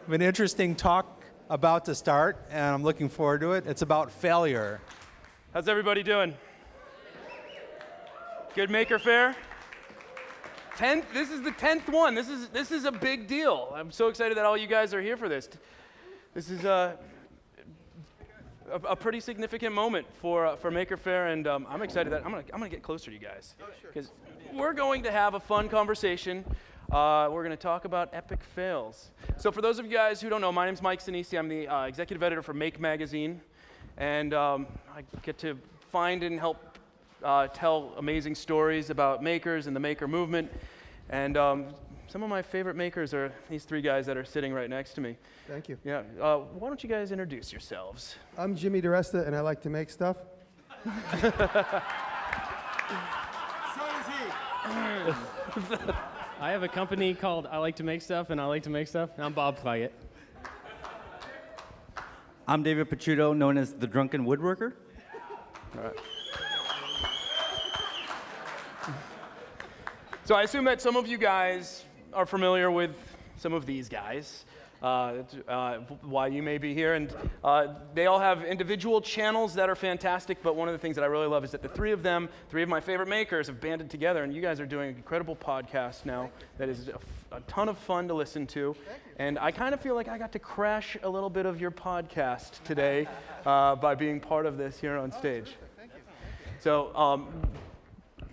An interesting talk about to start, and I'm looking forward to it. It's about failure. How's everybody doing? Good Maker Faire? 10th, this is the 10th one. This is a big deal. I'm so excited that all you guys are here for this. This is a pretty significant moment for Maker Faire, and I'm excited that I'm gonna get closer to you guys because we're going to have a fun conversation. We're going to talk about epic fails. So for those of you guys who don't know, my name's Mike Senese. I'm the executive editor for Make magazine, and I get to find and help tell amazing stories about makers and the maker movement. And some of my favorite makers are these three guys that are sitting right next to me. Thank you. Yeah. Why don't you guys introduce yourselves? I'm Jimmy Diresta, and I like to make stuff. So is he. I have a company called I Like to Make Stuff, and I like to make stuff. And I'm Bob Clagett. I'm David Picciuto, known as the Drunken Woodworker. All right. So I assume that some of you guys are familiar with some of these guys, why you may be here. And they all have individual channels that are fantastic, but one of the things that I really love is that the three of my favorite makers, have banded together, and you guys are doing an incredible podcast now that is a ton of fun to listen to. And I kind of feel like I got to crash a little bit of your podcast today by being part of this here on stage. Thank you. So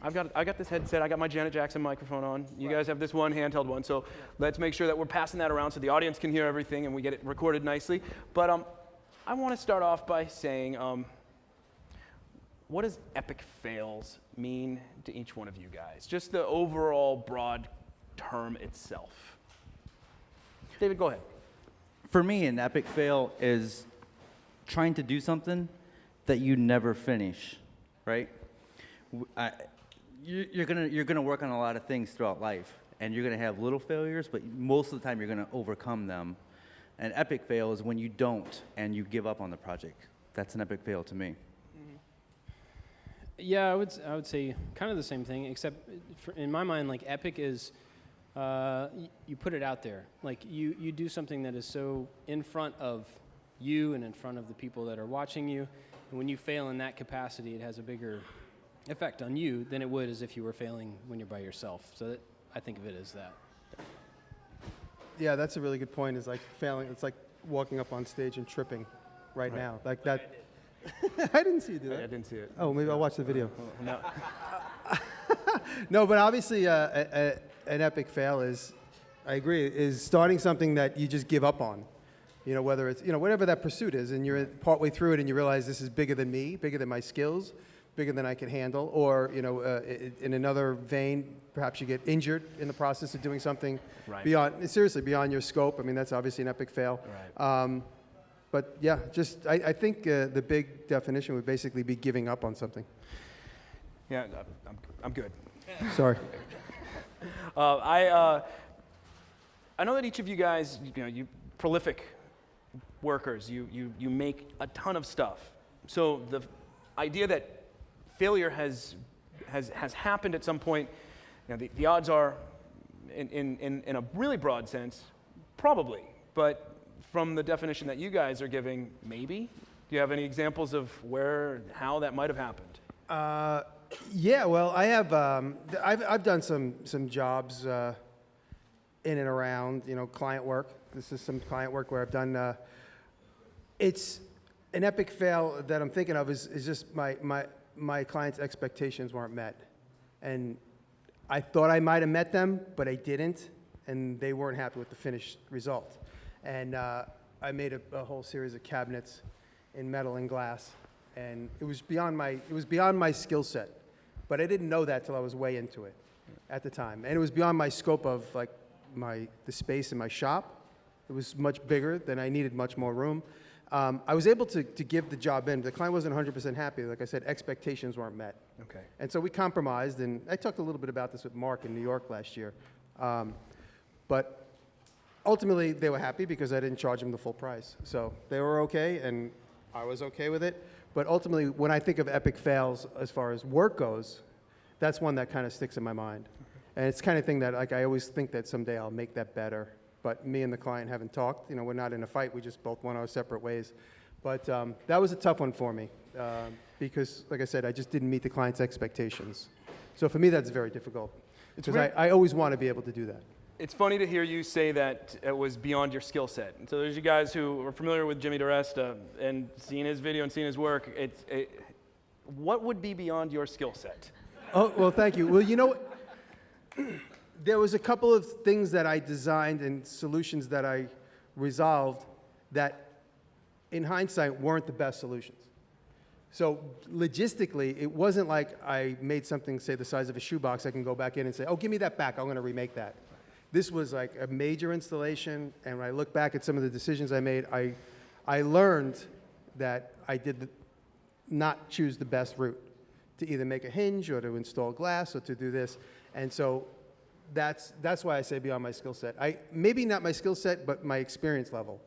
I got this headset, I got my Janet Jackson microphone on. You guys have this one handheld one, so let's make sure that we're passing that around so the audience can hear everything and we get it recorded nicely. But I want to start off by saying, what does epic fails mean to each one of you guys? Just the overall broad term itself. David, go ahead. For me, an epic fail is trying to do something that you never finish, right? You're gonna work on a lot of things throughout life, and you're gonna have little failures, but most of the time you're gonna overcome them. An epic fail is when you don't and you give up on the project. That's an epic fail to me. Mm-hmm. Yeah, I would say kind of the same thing, except in my mind, like epic is you put it out there. Like you do something that is so in front of you and in front of the people that are watching you, and when you fail in that capacity, it has a bigger effect on you than it would as if you were failing when you're by yourself. So I think of it as that. Yeah, that's a really good point. Is like failing. It's like walking up on stage and tripping right now. Like that. I didn't see you do that. I didn't see it. Oh, maybe I'll watch the video. No. No, but obviously an epic fail is, I agree, is starting something that you just give up on. You know, whether it's, whatever that pursuit is, and you're partway through it and you realize this is bigger than me, bigger than my skills, bigger than I can handle, or in another vein, perhaps you get injured in the process of doing something beyond your scope. I mean, that's obviously an epic fail. Right. But yeah, just I think the big definition would basically be giving up on something. Yeah, I'm good. Sorry. I know that each of you guys, you prolific workers. You make a ton of stuff. So the idea that failure has happened at some point, the odds are, in a really broad sense, probably. But from the definition that you guys are giving, maybe. Do you have any examples of how that might have happened? Yeah, well, I have. I've done some jobs in and around, client work. This is some client work where I've done. It's an epic fail that I'm thinking of is just my client's expectations weren't met, and I thought I might have met them, but I didn't, and they weren't happy with the finished result. And I made a whole series of cabinets in metal and glass, and it was beyond my skill set, but I didn't know that till I was way into it at the time, and it was beyond my scope of like the space in my shop. It was much bigger than I needed, much more room. I was able to give the job in. The client wasn't 100% happy. Like I said, expectations weren't met. Okay. And so we compromised, and I talked a little bit about this with Mark in New York last year. But ultimately, they were happy because I didn't charge them the full price. So they were okay, and I was okay with it. But ultimately, when I think of epic fails as far as work goes, that's one that kind of sticks in my mind. And it's the kind of thing that I always think that someday I'll make that better. but me and the client haven't talked. You know, we're not in a fight. We just both went our separate ways. But that was a tough one for me because, like I said, I just didn't meet the client's expectations. So for me, that's very difficult because I always want to be able to do that. It's funny to hear you say that it was beyond your skill set. And so there's you guys who are familiar with Jimmy Diresta and seeing his video and seeing his work. What would be beyond your skill set? Oh, well, thank you. Well, you know, there was a couple of things that I designed and solutions that I resolved that, in hindsight, weren't the best solutions. So logistically, it wasn't like I made something, say, the size of a shoebox. I can go back in and say, oh, give me that back. I'm going to remake that. This was like a major installation, and when I look back at some of the decisions I made, I learned that I did not choose the best route to either make a hinge or to install glass or to do this. And so that's why I say beyond my skill set. Maybe not my skill set, but my experience level.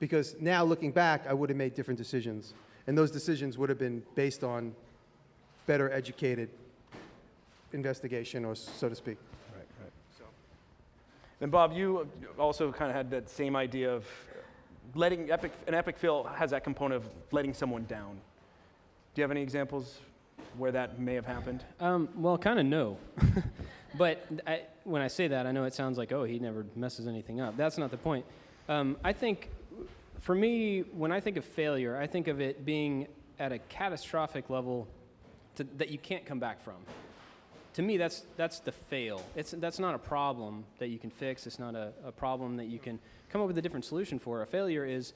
Because now looking back, I would have made different decisions. And those decisions would have been based on better educated investigation, or so to speak. And Bob, you also kind of had that same idea of letting an epic fail has that component of letting someone down. Do you have any examples where that may have happened? Well, kind of no. But when I say that, I know it sounds like, oh, he never messes anything up. That's not the point. I think, for me, when I think of failure, I think of it being at a catastrophic level that you can't come back from. To me, that's the fail. That's not a problem that you can fix. It's not a problem that you can come up with a different solution for. A failure is,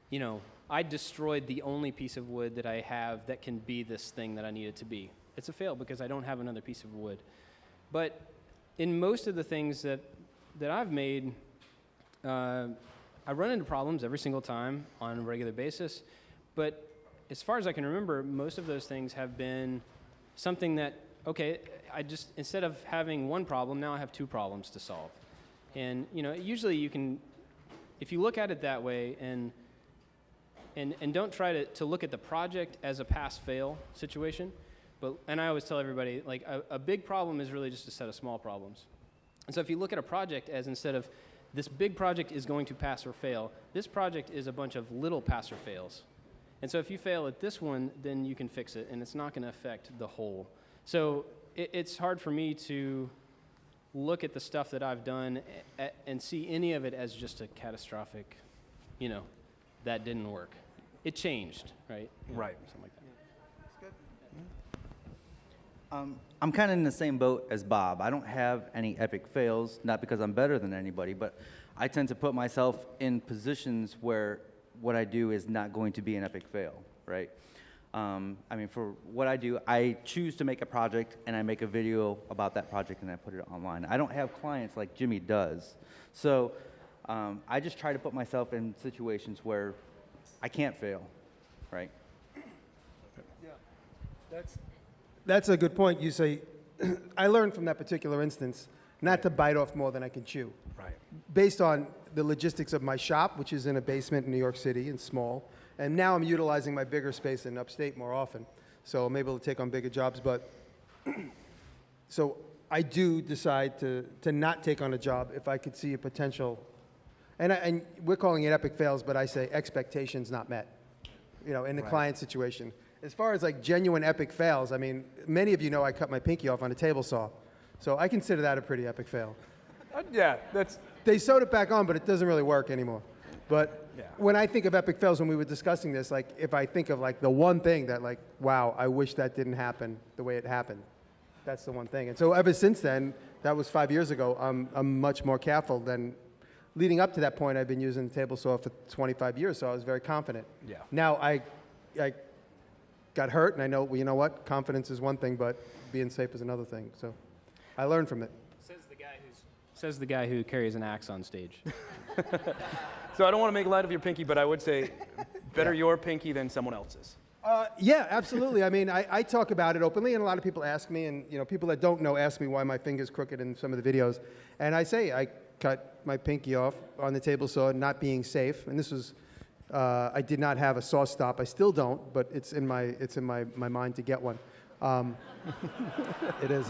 you know, I destroyed the only piece of wood that I have that can be this thing that I need it to be. It's a fail because I don't have another piece of wood. But in most of the things that I've made, I run into problems every single time on a regular basis. But as far as I can remember, most of those things have been something that, okay, instead of having one problem, now I have two problems to solve. And, you know, usually you can, if you look at it that way and don't try to look at the project as a pass-fail situation, and I always tell everybody, like, a big problem is really just a set of small problems. And so if you look at a project as, instead of this big project is going to pass or fail, this project is a bunch of little pass or fails. And so if you fail at this one, then you can fix it, and it's not going to affect the whole. So it's hard for me to look at the stuff that I've done and see any of it as just a catastrophic, you know, that didn't work. It changed, right? You know, Right. Something like that. I'm kind of in the same boat as Bob. I don't have any epic fails, not because I'm better than anybody, but I tend to put myself in positions where what I do is not going to be an epic fail, right? I mean, for what I do, I choose to make a project, and I make a video about that project, and I put it online. I don't have clients like Jimmy does. So I just try to put myself in situations where I can't fail, right? That's a good point. You say, I learned from that particular instance not to bite off more than I can chew. Right. Based on the logistics of my shop, which is in a basement in New York City and small, and now I'm utilizing my bigger space in upstate more often, so I'm able to take on bigger jobs. But so I do decide to not take on a job if I could see a potential, and we're calling it epic fails, but I say expectations not met, you know, in the client situation. As far as like genuine epic fails, I mean, many of you know I cut my pinky off on a table saw, so I consider that a pretty epic fail. Yeah, that's... They sewed it back on, but it doesn't really work anymore. But Yeah. when I think of epic fails, when we were discussing this, like if I think of like the one thing that like, wow, I wish that didn't happen the way it happened, that's the one thing. And so ever since then, that was 5 years ago, I'm much more careful than, leading up to that point, I've been using the table saw for 25 years, so I was very confident. Yeah. Now I got hurt, and I know, well, you know what, confidence is one thing, but being safe is another thing. So I learned from it. Says the guy who carries an axe on stage. So I don't want to make light of your pinky, but I would say better your pinky than someone else's. Yeah, absolutely. I mean, I talk about it openly, and a lot of people ask me, and you know, people that don't know ask me why my finger's crooked in some of the videos, and I say I cut my pinky off on the table saw, not being safe, and this was, I did not have a saw stop. I still don't, but it's in my mind to get one. It is.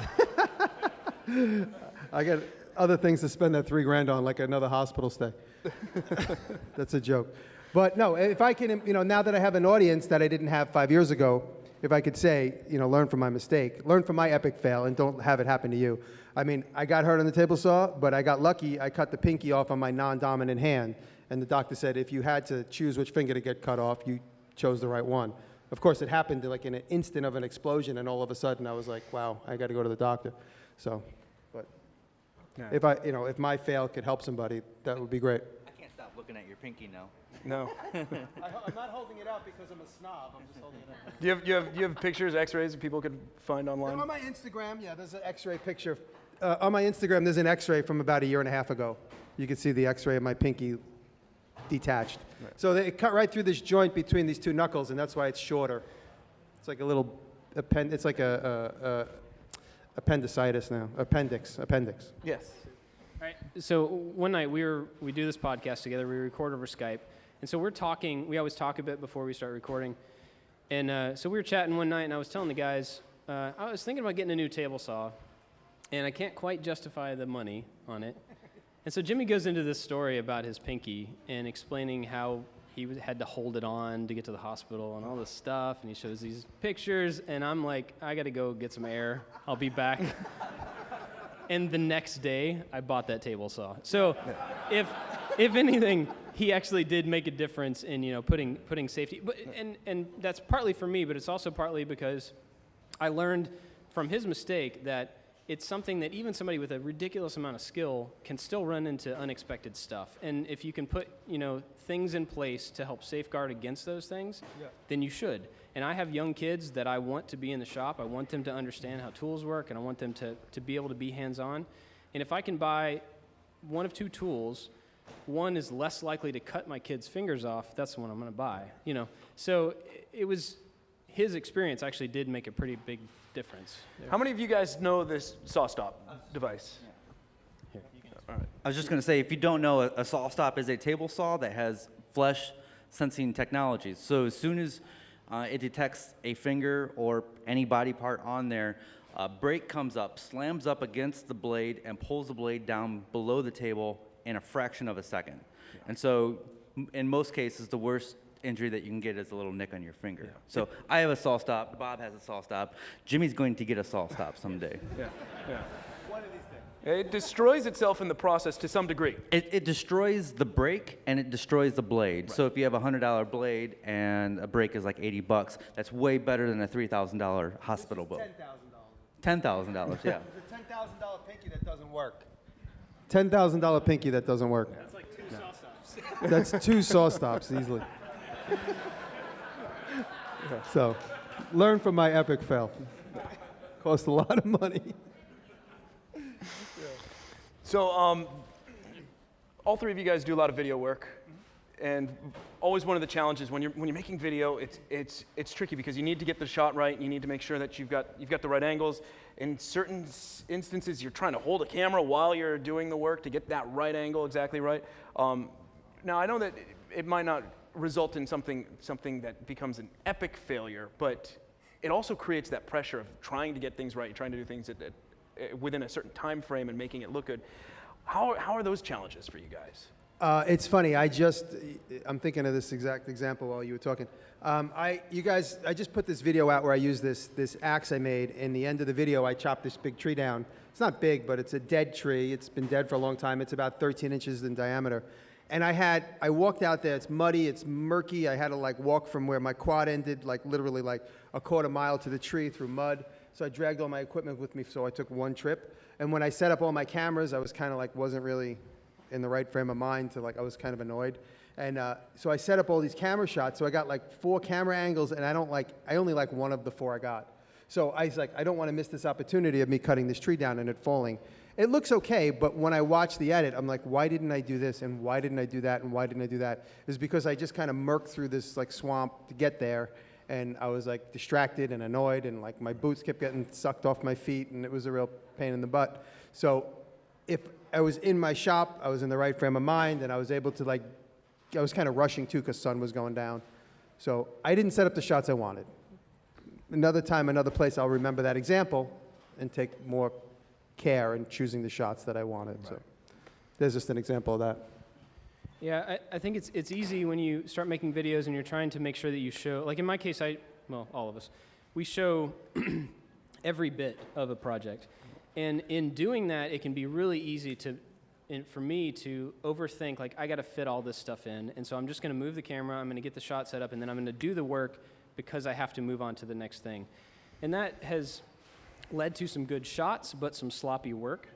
other things to spend that $3,000 on, like another hospital stay. That's a joke. But no, if I can, now that I have an audience that I didn't have 5 years ago, if I could say, learn from my mistake, learn from my epic fail, and don't have it happen to you. I mean, I got hurt on the table saw, but I got lucky. I cut the pinky off on my non-dominant hand, and the doctor said if you had to choose which finger to get cut off, you chose the right one. Of course, it happened like in an instant of an explosion, and all of a sudden I was like, wow, I got to go to the doctor. So, but Yeah. if my fail could help somebody, that would be great. I can't stop looking at your pinky now. No. I'm not holding it out because I'm a snob. I'm just holding it out. Do you have pictures, X-rays that people could find online? On my Instagram, there's an X-ray picture. On my Instagram, there's an X-ray from about 1.5 years ago. You can see the X-ray of my pinky detached. Right. So they cut right through this joint between these two knuckles, and that's why it's shorter. It's like a little it's like a appendicitis now. Appendix. Yes. All right. So one night we do this podcast together. We record over Skype, and so we're talking. We always talk a bit before we start recording, and so we were chatting one night, and I was telling the guys I was thinking about getting a new table saw, and I can't quite justify the money on it. And so Jimmy goes into this story about his pinky and explaining how he had to hold it on to get to the hospital and all this stuff, and he shows these pictures, and I'm like, I got to go get some air. I'll be back. And the next day, I bought that table saw. So if anything, he actually did make a difference in, putting safety. But, and that's partly for me, but it's also partly because I learned from his mistake that it's something that even somebody with a ridiculous amount of skill can still run into unexpected stuff. And if you can put, things in place to help safeguard against those things, then you should. And I have young kids that I want to be in the shop. I want them to understand how tools work, and I want them to be able to be hands-on. And if I can buy one of two tools, one is less likely to cut my kid's fingers off, that's the one I'm going to buy. So it was his experience actually did make a pretty big difference there. How many of you guys know this saw stop device? Here. All right. I was just going to say, if you don't know, a saw stop is a table saw that has flesh sensing technologies. So as soon as it detects a finger or any body part on there, a brake comes up, slams up against the blade, and pulls the blade down below the table in a fraction of a second. Yeah. And so in most cases, the worst injury that you can get is a little nick on your finger. Yeah. So I have a saw stop. Bob has a saw stop. Jimmy's going to get a saw stop someday. Yeah. One of these things. It destroys itself in the process to some degree. It destroys the brake and it destroys the blade. Right. So if you have a $100 blade and a brake is like $80, that's way better than a $3,000 hospital bill. $10,000. $10,000, yeah. It's a $10,000 pinky that doesn't work. $10,000 pinky that doesn't work. That's like 2 saw stops. That's 2 saw stops easily. So, learn from my epic fail. Cost a lot of money. So, all three of you guys do a lot of video work, and always one of the challenges when you're making video, it's tricky because you need to get the shot right. You need to make sure that you've got the right angles. In certain instances, you're trying to hold a camera while you're doing the work to get that right angle exactly right. Now, I know that it might not result in something that becomes an epic failure, but it also creates that pressure of trying to get things right, trying to do things within a certain time frame and making it look good. How are those challenges for you guys? It's funny. I'm thinking of this exact example while you were talking. I just put this video out where I use this axe I made. In the end of the video, I chopped this big tree down. It's not big, but it's a dead tree. It's been dead for a long time. It's about 13 inches in diameter. And I walked out there. It's muddy. It's murky. I had to walk from where my quad ended, literally a quarter mile to the tree through mud. So I dragged all my equipment with me. So I took one trip. And when I set up all my cameras, I was kind of wasn't really in the right frame of mind to I was kind of annoyed. And so I set up all these camera shots. So I got 4 camera angles, and I only like one of the 4 I got. So I was I don't want to miss this opportunity of me cutting this tree down and it falling. It looks okay, but when I watch the edit, I'm like, why didn't I do this, and why didn't I do that, and why didn't I do that? It's because I just kind of murked through this swamp to get there, and I was distracted and annoyed, and my boots kept getting sucked off my feet, and it was a real pain in the butt. So if I was in my shop, I was in the right frame of mind, and I was able to I was kind of rushing too because sun was going down. So I didn't set up the shots I wanted. Another time, another place, I'll remember that example and take more care in choosing the shots that I wanted. So there's just an example of that. Yeah, I think it's easy when you start making videos and you're trying to make sure that you show, like in my case, well, all of us, we show every bit of a project. And in doing that, it can be really easy for me to overthink, like I got to fit all this stuff in. And so I'm just going to move the camera, I'm going to get the shot set up, and then I'm going to do the work because I have to move on to the next thing. And that has led to some good shots, but some sloppy work.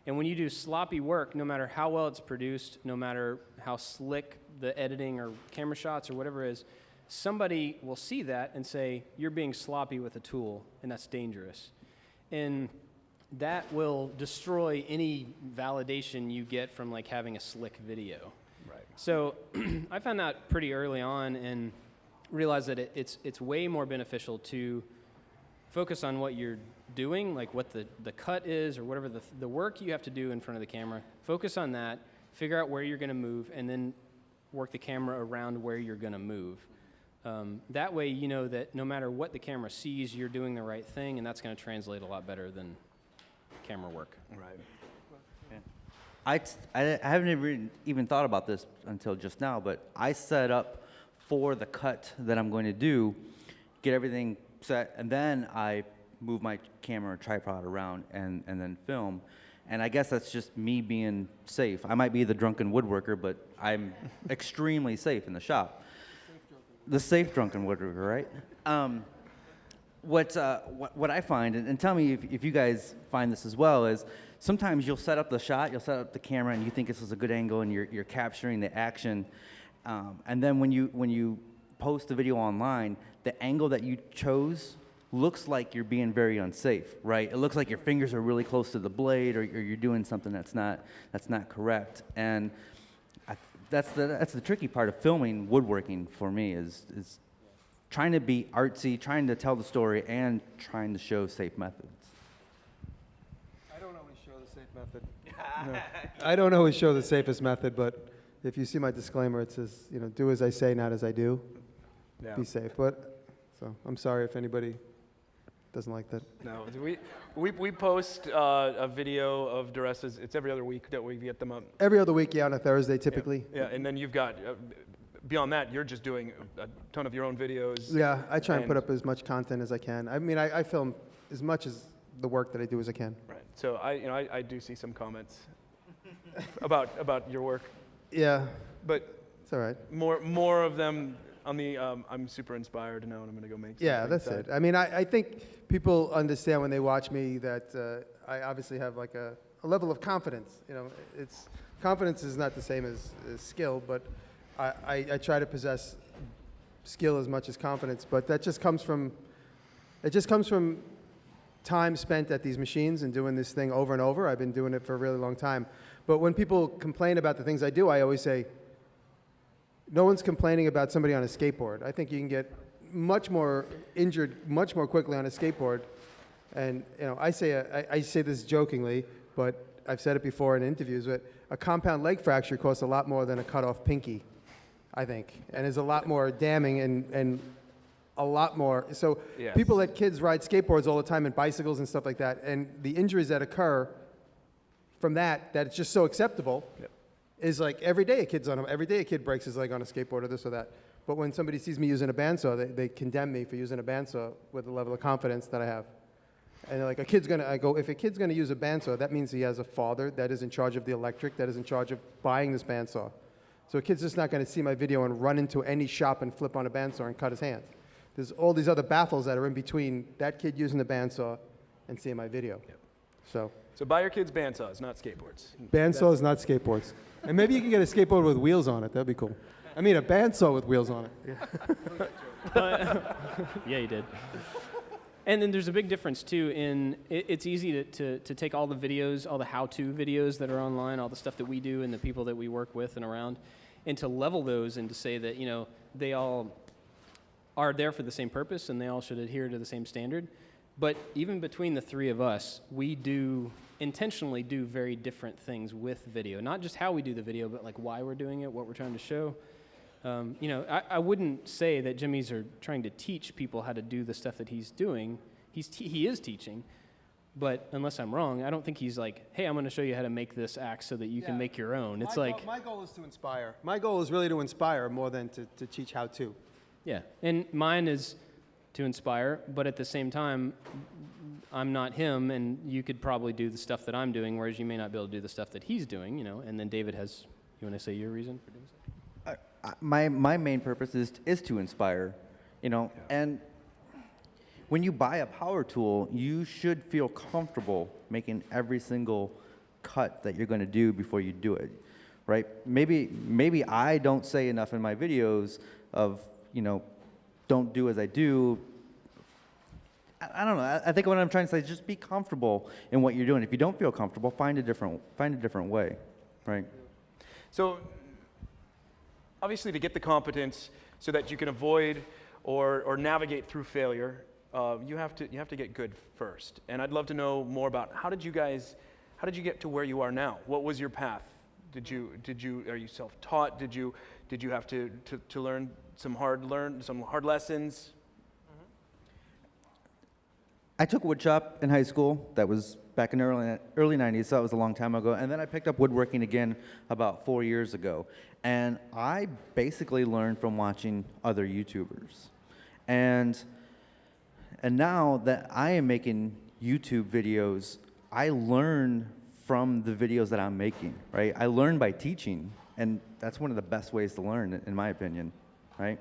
And when you do sloppy work, no matter how well it's produced, no matter how slick the editing or camera shots or whatever it is, somebody will see that and say, you're being sloppy with a tool, and that's dangerous. And that will destroy any validation you get from like having a slick video. Right. So I found that pretty early on and realized that it's way more beneficial to focus on what you're doing, like what the cut is or whatever the work you have to do in front of the camera. Focus on that, figure out where you're going to move, and then work the camera around where you're going to move. That way you know that no matter what the camera sees, you're doing the right thing, and that's going to translate a lot better than camera work. Right. I haven't even thought about this until just now, but I set up for the cut that I'm going to do, get everything set, and then I move my camera or tripod around and then film. And I guess that's just me being safe. I might be the drunken woodworker, but I'm extremely safe in the shop. The safe drunken woodworker, right? What I find, and tell me if you guys find this as well, is sometimes you'll set up the shot, you'll set up the camera, and you think this is a good angle, and you're capturing the action. And then when you post the video online, the angle that you chose looks like you're being very unsafe, right? It looks like your fingers are really close to the blade, or you're doing something that's not correct. And that's the tricky part of filming woodworking for me is trying to be artsy, trying to tell the story, and trying to show safe methods. I don't always show the safe method. No. I don't always show the safest method, but if you see my disclaimer, it says, do as I say, not as I do. Yeah. Be safe. So I'm sorry if anybody doesn't like that. No, we post a video of Diresta's. It's every other week that we get them up. Every other week, on a Thursday, typically. Yeah, and then you've got, beyond that, you're just doing a ton of your own videos. Yeah, I try and put up as much content as I can. I mean, I film as much as the work that I do as I can. Right. So I do see some comments about your work. Yeah, But it's all right. more of them on the I'm super inspired now and I'm going to go make something. Yeah, that's side. it. I mean, I think people understand when they watch me that I obviously have like a level of confidence. Confidence is not the same as skill, but I try to possess skill as much as confidence. But that just comes from time spent at these machines and doing this thing over and over. I've been doing it for a really long time. But when people complain about the things I do, I always say, no one's complaining about somebody on a skateboard. I think you can get much more injured much more quickly on a skateboard. And I say this jokingly, but I've said it before in interviews, but a compound leg fracture costs a lot more than a cut off pinky, I think, and is a lot more damning and a lot more. So Yes. People let kids ride skateboards all the time and bicycles and stuff like that, and the injuries that occur from that it's just so acceptable. Yep. Is like every day a kid breaks his leg on a skateboard or this or that. But when somebody sees me using a bandsaw, they condemn me for using a bandsaw with the level of confidence that I have. And they're like, if a kid's gonna use a bandsaw, that means he has a father that is in charge of the electric, that is in charge of buying this bandsaw. So a kid's just not gonna see my video and run into any shop and flip on a bandsaw and cut his hand. There's all these other baffles that are in between that kid using the bandsaw and seeing my video. Yep. So buy your kids bandsaws, not skateboards. bandsaws, not skateboards. And maybe you can get a skateboard with wheels on it. That'd be cool. I mean, a bandsaw with wheels on it. Yeah. Yeah, you did. And then there's a big difference too in it's easy to take all the videos, all the how-to videos that are online, all the stuff that we do and the people that we work with and around, and to level those and to say that they all are there for the same purpose and they all should adhere to the same standard. But even between the three of us, we intentionally do very different things with video. Not just how we do the video, but like why we're doing it, what we're trying to show. I wouldn't say that Jimmy's are trying to teach people how to do the stuff that he's doing. He is teaching, But unless I'm wrong, I don't think he's like, hey, I'm going to show you how to make this axe so that you can make your own. It's like, my goal is to inspire. My goal is really to inspire more than to teach how to. yeah. And mine is to inspire, but at the same time, I'm not him, and you could probably do the stuff that I'm doing, whereas you may not be able to do the stuff that he's doing, you know. And then David has, you want to say your reason for doing so? My main purpose is to inspire, you know, and when you buy a power tool, you should feel comfortable making every single cut that you're going to do before you do it, right? Maybe I don't say enough in my videos of, you know, don't do as I do. I don't know. I think what I'm trying to say is just be comfortable in what you're doing. If you don't feel comfortable, find a different way, right? So obviously to get the competence so that you can avoid or navigate through failure, you have to get good first. And I'd love to know more about how did you get to where you are now? What was your path? Are you self-taught? Did you have to learn some hard lessons? I took woodshop in high school. That was back in the early 90s, so that was a long time ago. And then I picked up woodworking again about 4 years ago. And I basically learned from watching other YouTubers. And now that I am making YouTube videos, I learn from the videos that I'm making, right? I learn by teaching, and that's one of the best ways to learn, in my opinion, right?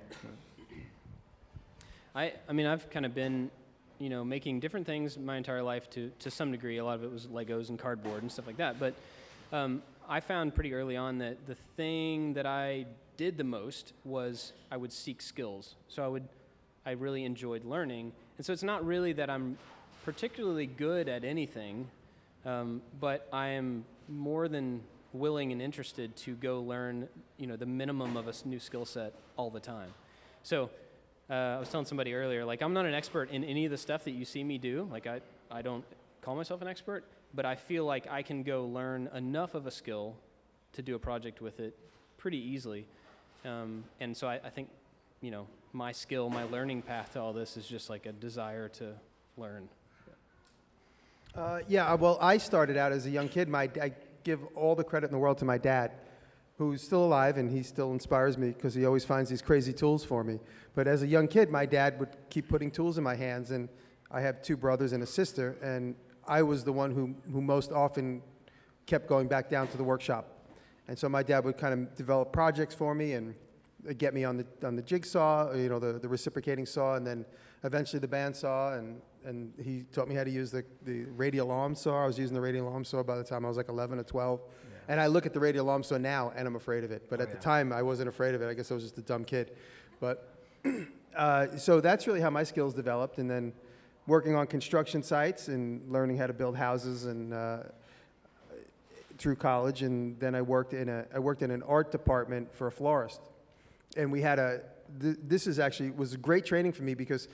I mean, I've kind of been, you know, making different things my entire life to some degree. A lot of it was Legos and cardboard and stuff like that. But I found pretty early on that the thing that I did the most was I would seek skills. So I really enjoyed learning. And so it's not really that I'm particularly good at anything, but I am more than willing and interested to go learn, you know, the minimum of a new skill set all the time. So I was telling somebody earlier, like, I'm not an expert in any of the stuff that you see me do. Like, I don't call myself an expert, but I feel like I can go learn enough of a skill to do a project with it pretty easily. And so I think, you know, my skill, my learning path to all this is just like a desire to learn. Well, I started out as a young kid. I give all the credit in the world to my dad, who's still alive, and he still inspires me because he always finds these crazy tools for me. But as a young kid, my dad would keep putting tools in my hands, and I have 2 brothers and a sister, and I was the one who most often kept going back down to the workshop. And so my dad would kind of develop projects for me and get me on the jigsaw, you know, the reciprocating saw, and then eventually the bandsaw, and he taught me how to use the radial arm saw. I was using the radial arm saw by the time I was like 11 or 12. Yeah. And I look at the radial arm saw now, and I'm afraid of it. But at the time, I wasn't afraid of it. I guess I was just a dumb kid. But so that's really how my skills developed. And then working on construction sites and learning how to build houses and through college. And then I worked in an art department for a florist. And we had this was great training for me because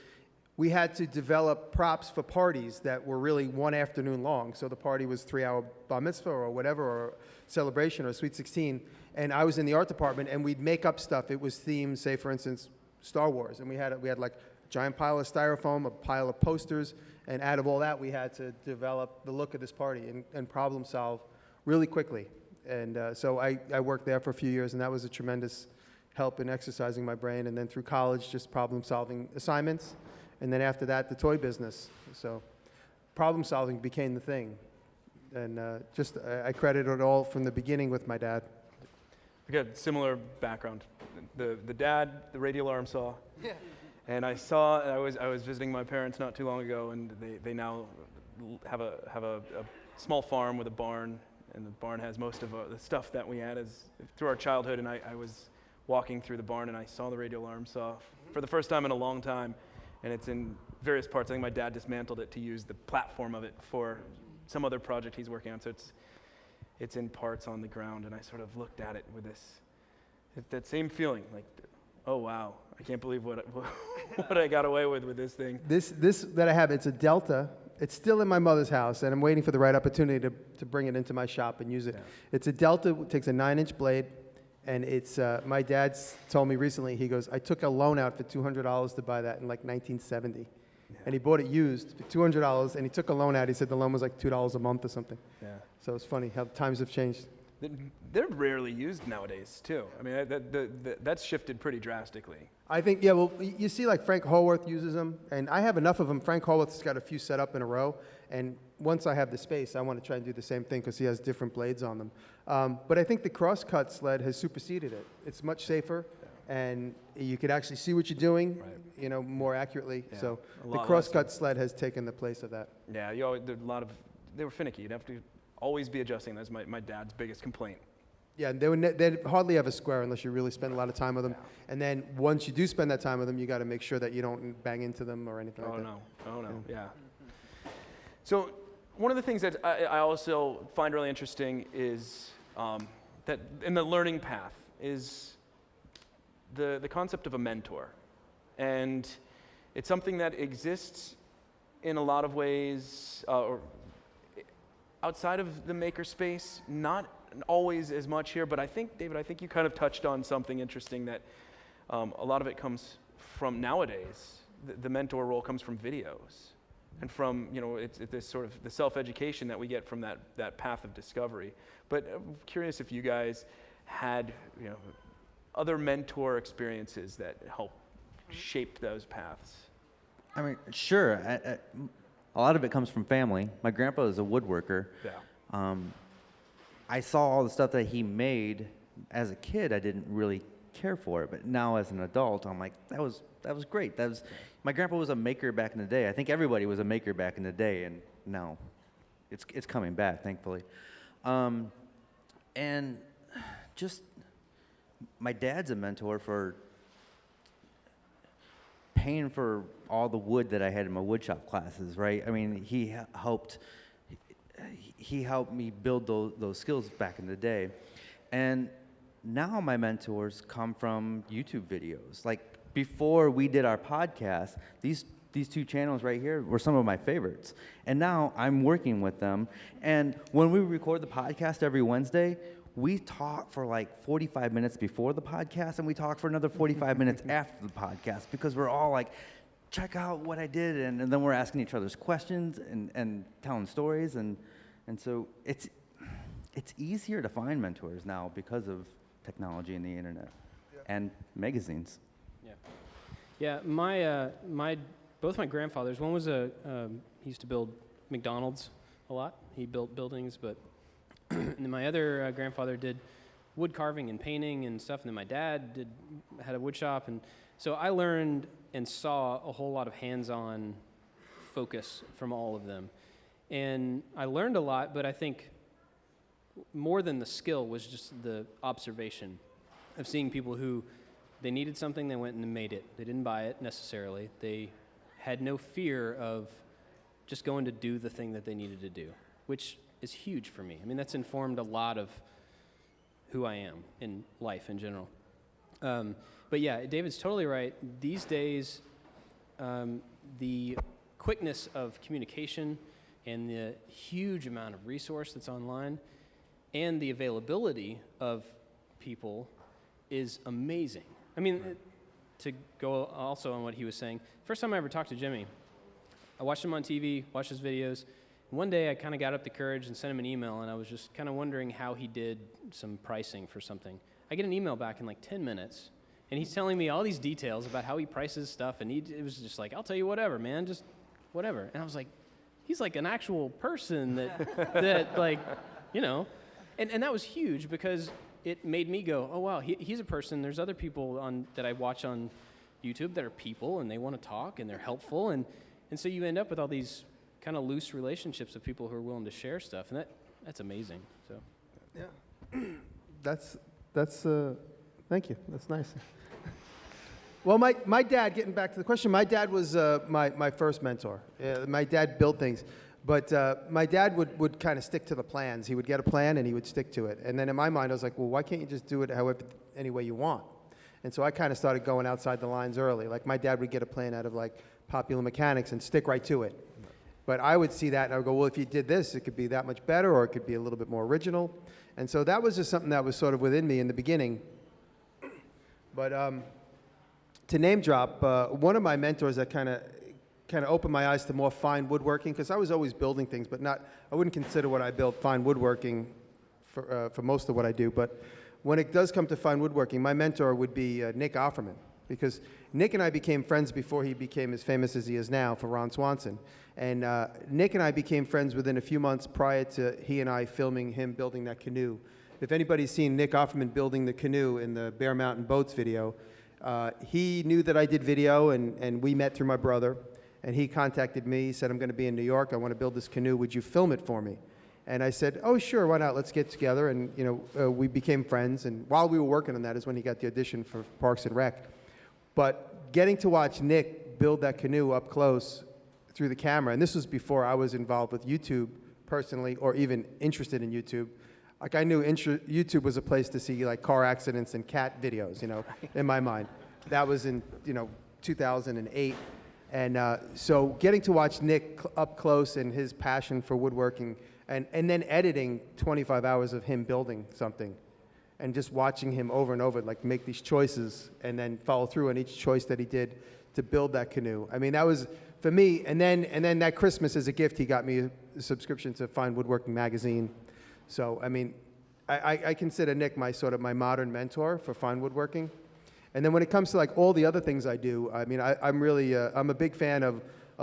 we had to develop props for parties that were really one afternoon long. So the party was 3-hour bar mitzvah or whatever, or celebration or sweet 16. And I was in the art department, and we'd make up stuff. It was themed, say, for instance, Star Wars. And we had like a giant pile of styrofoam, a pile of posters. And out of all that, we had to develop the look of this party and problem solve really quickly. And so I worked there for a few years, and that was a tremendous help in exercising my brain. And then through college, just problem solving assignments. And then after that, the toy business. So problem solving became the thing. And I credit it all from the beginning with my dad. I got a similar background. The dad, the radial arm saw. Yeah. And I was visiting my parents not too long ago, and they now have a small farm with a barn, and the barn has most of the stuff that we had through our childhood. And I was walking through the barn, and I saw the radial arm saw for the first time in a long time. And it's in various parts. I think my dad dismantled it to use the platform of it for some other project he's working on. So it's in parts on the ground, and I sort of looked at it with that same feeling, like, oh wow, I can't believe what I got away with this thing. This that I have, it's a Delta. It's still in my mother's house, and I'm waiting for the right opportunity to bring it into my shop and use it. Yeah. It's a Delta. It takes a 9-inch blade. And it's, my dad told me recently, he goes, I took a loan out for $200 to buy that in like 1970. Yeah. and he bought it used for $200, and he took a loan out. He said the loan was like $2 a month or something. Yeah. So it's funny how times have changed. They're rarely used nowadays, too. I mean, that's shifted pretty drastically. I think, yeah, well, you see like Frank Holworth uses them, and I have enough of them. Frank Holworth's got a few set up in a row, and once I have the space, I want to try and do the same thing because he has different blades on them. But I think the crosscut sled has superseded it. It's much safer, and you could actually see what you're doing, you know, more accurately. Yeah, So a the lot less crosscut sled has taken the place of that. Yeah, they were finicky. You'd have to always be adjusting. That's my dad's biggest complaint. Yeah, they'd hardly ever square unless you really spend a lot of time with them. And then once you do spend that time with them, you got to make sure that you don't bang into them or anything like that. Oh no, yeah. So one of the things that I also find really interesting is that in the learning path is the concept of a mentor. And it's something that exists in a lot of ways or outside of the makerspace, not always as much here, but I think, David, you kind of touched on something interesting that a lot of it comes from nowadays. The mentor role comes from videos and from, you know, it's this sort of the self-education that we get from that path of discovery. But I'm curious if you guys had, you know, other mentor experiences that help shape those paths. I mean, sure. A lot of it comes from family. My grandpa is a woodworker. Yeah. I saw all the stuff that he made as a kid. I didn't really care for it, but now as an adult, I'm like, that was great. My grandpa was a maker back in the day. I think everybody was a maker back in the day, and now it's coming back, thankfully. And just my dad's a mentor for paying for all the wood that I had in my woodshop classes, right? I mean, he helped me build those skills back in the day. And now my mentors come from YouTube videos. Like before we did our podcast, these two channels right here were some of my favorites. And now I'm working with them. And when we record the podcast every Wednesday, we talk for like 45 minutes before the podcast, and we talk for another 45 minutes after the podcast, because we're all like, check out what I did, and then we're asking each other's questions and telling stories, and so it's easier to find mentors now because of technology and the internet and magazines. Yeah, both my grandfathers. One was he used to build McDonald's a lot. He built buildings, but and then my other grandfather did wood carving and painting and stuff. And then my dad had a wood shop, and so I learned and saw a whole lot of hands-on focus from all of them. And I learned a lot, but I think more than the skill was just the observation of seeing people who they needed something, they went and made it. They didn't buy it necessarily. They had no fear of just going to do the thing that they needed to do, which is huge for me. I mean, that's informed a lot of who I am in life in general. But yeah, David's totally right. These days, the quickness of communication and the huge amount of resource that's online and the availability of people is amazing. I mean, to go also on what he was saying, first time I ever talked to Jimmy, I watched him on TV, watched his videos. One day I kind of got up the courage and sent him an email, and I was just kind of wondering how he did some pricing for something. I get an email back in like 10 minutes, and he's telling me all these details about how he prices stuff, and it was just like, I'll tell you whatever, man, just whatever. And I was like, he's like an actual person that like, you know. And that was huge because it made me go, oh, wow, he's a person. There's other people that I watch on YouTube that are people, and they want to talk, and they're helpful. And so you end up with all these kind of loose relationships with people who are willing to share stuff, and that's amazing. So, yeah, that's thank you. That's nice. Well, my dad, getting back to the question, my dad was my first mentor. My dad built things, but my dad would kind of stick to the plans. He would get a plan and he would stick to it. And then in my mind, I was like, well, why can't you just do it any way you want? And so I kind of started going outside the lines early. Like my dad would get a plan out of like Popular Mechanics and stick right to it. But I would see that and I would go, well, if you did this, it could be that much better, or it could be a little bit more original. And so that was just something that was sort of within me in the beginning. But to name drop, one of my mentors that kind of kind of opened my eyes to more fine woodworking, because I was always building things, but I wouldn't consider what I built fine woodworking for most of what I do. But when it does come to fine woodworking, my mentor would be Nick Offerman, because Nick and I became friends before he became as famous as he is now for Ron Swanson. And Nick and I became friends within a few months prior to he and I filming him building that canoe. If anybody's seen Nick Offerman building the canoe in the Bear Mountain Boats video, he knew that I did video, and we met through my brother. And he contacted me. He said, I'm going to be in New York. I want to build this canoe. Would you film it for me? And I said, oh, sure, why not? Let's get together. And, we became friends. And while we were working on that is when he got the audition for Parks and Rec. But getting to watch Nick build that canoe up close through the camera, and this was before I was involved with YouTube personally or even interested in YouTube. Like, I knew YouTube was a place to see, like, car accidents and cat videos, in my mind. That was in, 2008. And so getting to watch Nick up close and his passion for woodworking and then editing 25 hours of him building something and just watching him over and over, like, make these choices and then follow through on each choice that he did to build that canoe. I mean, that was, for me, and then that Christmas as a gift, he got me a subscription to Fine Woodworking magazine. So, I mean, I consider Nick my modern mentor for fine woodworking. And then when it comes to, like, all the other things I do, I mean, I'm really, I'm a big fan of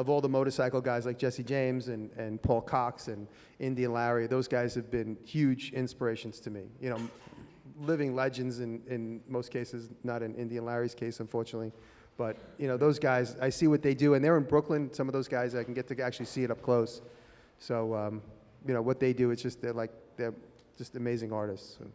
all the motorcycle guys like Jesse James and Paul Cox and Indy and Larry. Those guys have been huge inspirations to me. Living legends in most cases, not in Indy and Larry's case, unfortunately. But, those guys, I see what they do. And they're in Brooklyn. Some of those guys, I can get to actually see it up close. So, what they do, it's just, they're just amazing artists. So.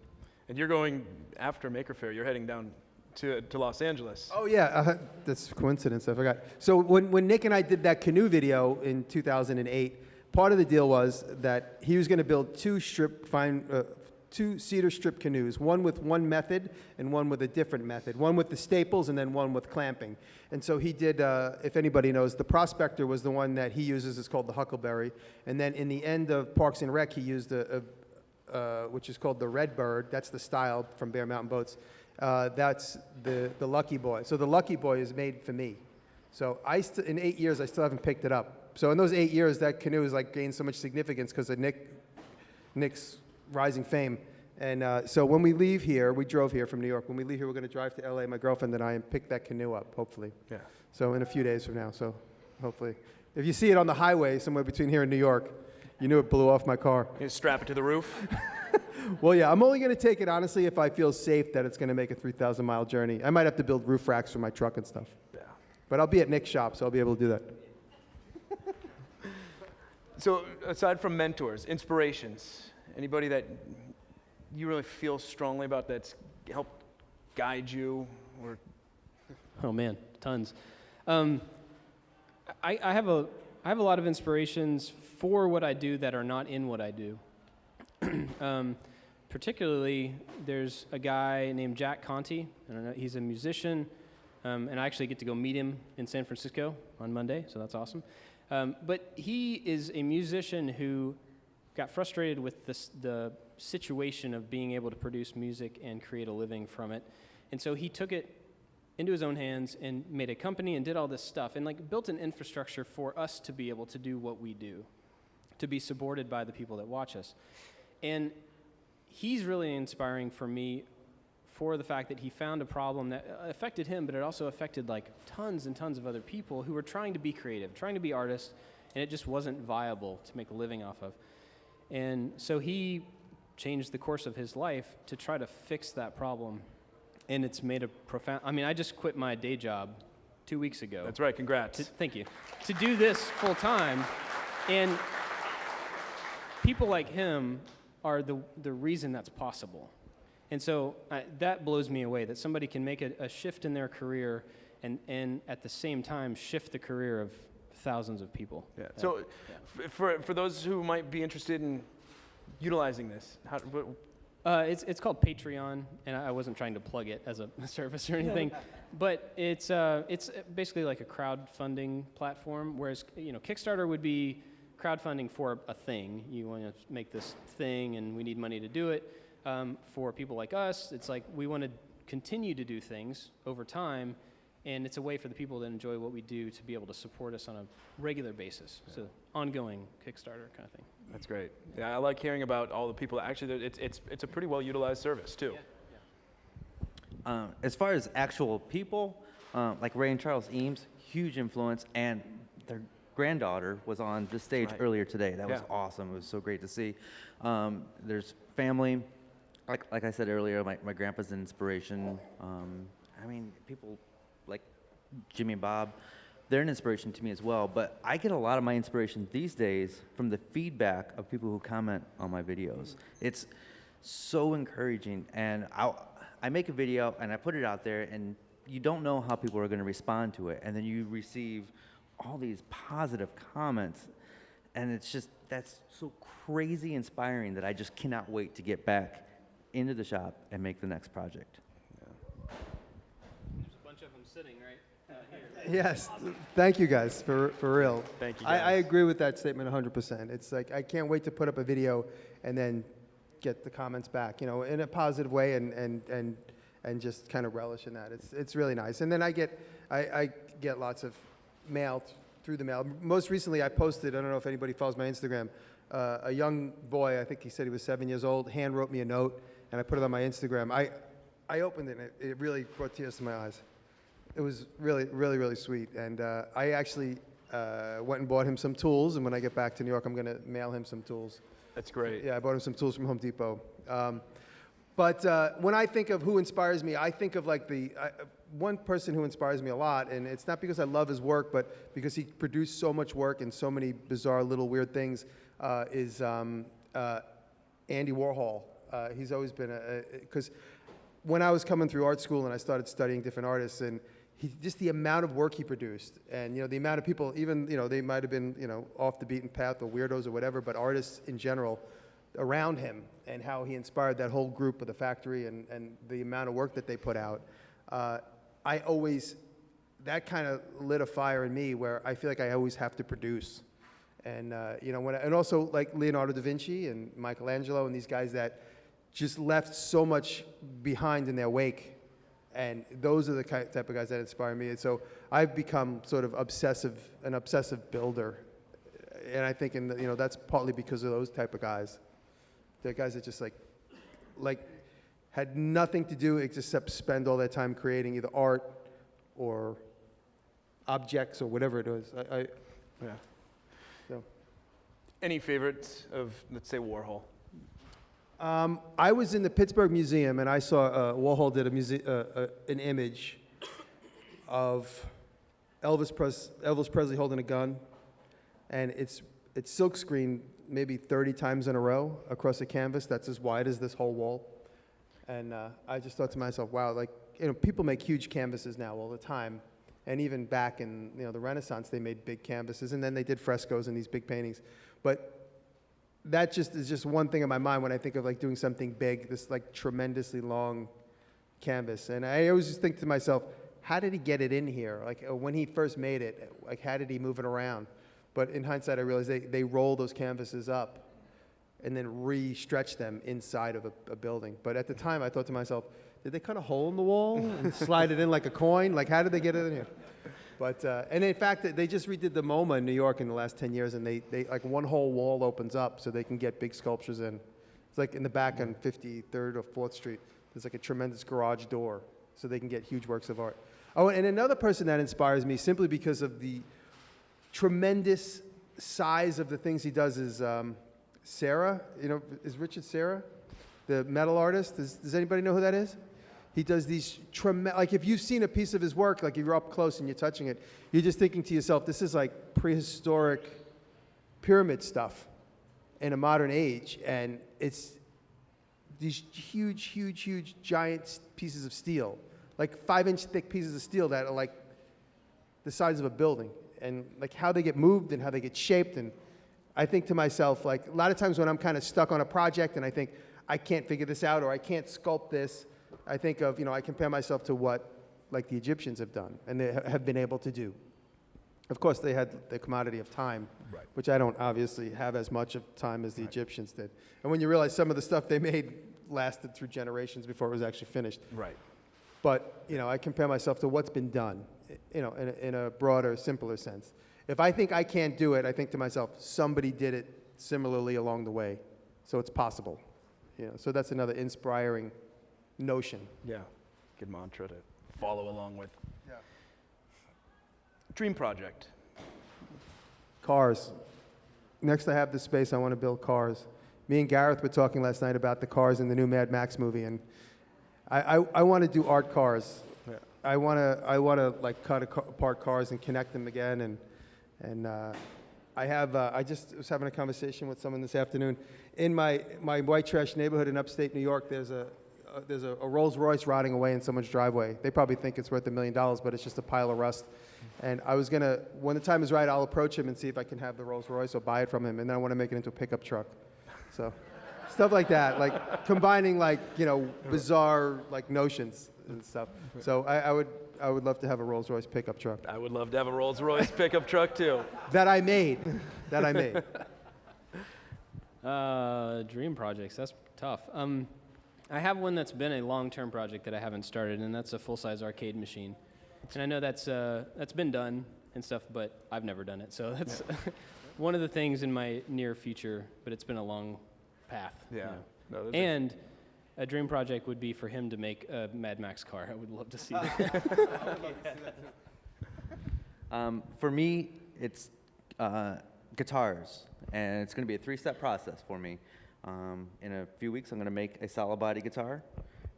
And you're going after Maker Faire. You're heading down to Los Angeles. Oh, yeah. That's a coincidence. I forgot. So when Nick and I did that canoe video in 2008, part of the deal was that he was going to build two cedar strip canoes, one with one method and one with a different method, one with the staples and then one with clamping. And so he did, if anybody knows, the Prospector was the one that he uses. It's called the Huckleberry. And then in the end of Parks and Rec, he used which is called the Redbird. That's the style from Bear Mountain Boats. That's the Lucky Boy. So the Lucky Boy is made for me. So in 8 years, I still haven't picked it up. So in those 8 years, that canoe has, like, gained so much significance because of Nick's rising fame. And so when we leave here, we drove here from New York. When we leave here, we're going to drive to LA, my girlfriend and I, and pick that canoe up, hopefully. Yeah. So in a few days from now. So hopefully. If you see it on the highway somewhere between here and New York, you knew it blew off my car. You strap it to the roof. Well, yeah, I'm only going to take it, honestly, if I feel safe that it's going to make a 3,000-mile journey. I might have to build roof racks for my truck and stuff. Yeah. But I'll be at Nick's shop, so I'll be able to do that. So aside from mentors, inspirations, anybody that you really feel strongly about that's helped guide you? Or Oh man, tons. I have a lot of inspirations for what I do that are not in what I do. Particularly, there's a guy named Jack Conte. I don't know, he's a musician, and I actually get to go meet him in San Francisco on Monday, so that's awesome. But he is a musician who got frustrated with the situation of being able to produce music and create a living from it. And so he took it into his own hands and made a company and did all this stuff and, like, built an infrastructure for us to be able to do what we do, to be supported by the people that watch us. And he's really inspiring for me for the fact that he found a problem that affected him, but it also affected, like, tons and tons of other people who were trying to be creative, trying to be artists, and it just wasn't viable to make a living off of. And so he changed the course of his life to try to fix that problem. And it's made a profound, I mean, I just quit my day job 2 weeks ago. That's right, congrats. Thank you. To do this full time. And people like him are the reason that's possible. And so that blows me away, that somebody can make a shift in their career and at the same time shift the career of thousands of people. Yeah. So for those who might be interested in utilizing this, it's called Patreon, and I wasn't trying to plug it as a service or anything, but it's basically like a crowdfunding platform, whereas Kickstarter would be crowdfunding for a thing. You want to make this thing, and we need money to do it. For people like us, it's like we want to continue to do things over time, And it's a way for the people that enjoy what we do to be able to support us on a regular basis. So ongoing Kickstarter kind of thing. That's great. Yeah, I like hearing about all the people. Actually, it's a pretty well utilized service too. As far as actual people, like Ray and Charles Eames, huge influence, and their granddaughter was on the stage earlier today. That was awesome. It was so great to see. There's family. Like I said earlier, my grandpa's an inspiration. I mean, people like Jimmy and Bob, they're an inspiration to me as well. But I get a lot of my inspiration these days from the feedback of people who comment on my videos. It's so encouraging. And I make a video and I put it out there, and you don't know how people are going to respond to it. And then you receive all these positive comments. And it's just, that's so crazy inspiring that I just cannot wait to get back into the shop and make the next project. There's a bunch of them sitting right here. Yes, thank you guys, for real. Thank you, I guys. agree with that statement 100%. It's like, I can't wait to put up a video and then get the comments back, you know, in a positive way and just kind of relish in that. It's really nice. And then I get lots of mail through the mail. Most recently I posted, I don't know if anybody follows my Instagram, a young boy, I think he said he was 7 years old, hand wrote me a note, and I put it on my Instagram. I opened it, and it really brought tears to my eyes. It was really, really, really sweet. And I actually went and bought him some tools, and when I get back to New York, I'm going to mail him some tools. That's great. Yeah, I bought him some tools from Home Depot. But when I think of who inspires me, I think of like one person who inspires me a lot, and it's not because I love his work, but because he produced so much work and so many bizarre little weird things, is Andy Warhol. He's always been because when I was coming through art school and I started studying different artists, and just the amount of work he produced, and the amount of people, even they might have been off the beaten path or weirdos or whatever, but artists in general around him, and how he inspired that whole group of the factory, and the amount of work that they put out. That kind of lit a fire in me where I feel like I always have to produce. And and also like Leonardo da Vinci and Michelangelo and these guys that just left so much behind in their wake, and those are the type of guys that inspire me. And so I've become sort of an obsessive builder, and I think that's partly because of those type of guys. They're guys that just like had nothing to do except spend all their time creating either art or objects or whatever it is. Yeah. So. Any favorites of, let's say, Warhol? I was in the Pittsburgh Museum, and I saw Warhol did an image of Elvis Presley holding a gun, and it's silkscreened maybe 30 times in a row across a canvas that's as wide as this whole wall. And I just thought to myself, wow, people make huge canvases now all the time. And even back in the Renaissance, they made big canvases, and then they did frescoes and these big paintings. But that is just one thing in my mind when I think of doing something big, this tremendously long canvas. And I always just think to myself, how did he get it in here? When he first made it, how did he move it around? But in hindsight, I realized they roll those canvases up and then re-stretch them inside of a building. But at the time, I thought to myself, did they cut a hole in the wall and slide it in like a coin? How did they get it in here? But, and in fact, they just redid the MoMA in New York in the last 10 years, and they one whole wall opens up so they can get big sculptures in. It's in the back on 53rd or 4th Street. There's a tremendous garage door so they can get huge works of art. Oh, and another person that inspires me simply because of the tremendous size of the things he does is Serra. Is Richard Serra, the metal artist? Does anybody know who that is? He does these if you've seen a piece of his work, if you're up close and you're touching it, you're just thinking to yourself, this is prehistoric pyramid stuff in a modern age. And it's these huge, huge, huge, giant pieces of steel, 5-inch thick pieces of steel that are the size of a building. And how they get moved and how they get shaped. And I think to myself, a lot of times when I'm kind of stuck on a project and I think, I can't figure this out or I can't sculpt this, I think of, I compare myself to what the Egyptians have done and they have been able to do. Of course, they had the commodity of time, which I don't obviously have as much of time as the Egyptians did. And when you realize some of the stuff they made lasted through generations before it was actually finished. Right. But, I compare myself to what's been done. in a broader, simpler sense. If I think I can't do it, I think to myself, somebody did it similarly along the way, so it's possible. So that's another inspiring notion. Yeah, good mantra to follow along with. Yeah. Dream project. Cars. Next, I have the space. I want to build cars. Me and Gareth were talking last night about the cars in the new Mad Max movie, and I want to do art cars. Yeah. I want to like cut apart cars and connect them again, and I just was having a conversation with someone this afternoon. In my white trash neighborhood in upstate New York, there's a Rolls Royce rotting away in someone's driveway. They probably think it's worth $1 million, but it's just a pile of rust. And I was gonna, when the time is right, I'll approach him and see if I can have the Rolls Royce or buy it from him, and then I want to make it into a pickup truck. So, stuff like that, like combining bizarre notions and stuff. So I would love to have a Rolls Royce pickup truck. I would love to have a Rolls Royce pickup truck too. That I made. Dream projects, that's tough. I have one that's been a long-term project that I haven't started, and that's a full-size arcade machine. And I know that's been done and stuff, but I've never done it. So that's one of the things in my near future, but it's been a long path. Yeah. No, and a dream project would be for him to make a Mad Max car. I would love to see that. For me, it's guitars, and it's going to be a 3-step process for me. In a few weeks, I'm going to make a solid body guitar,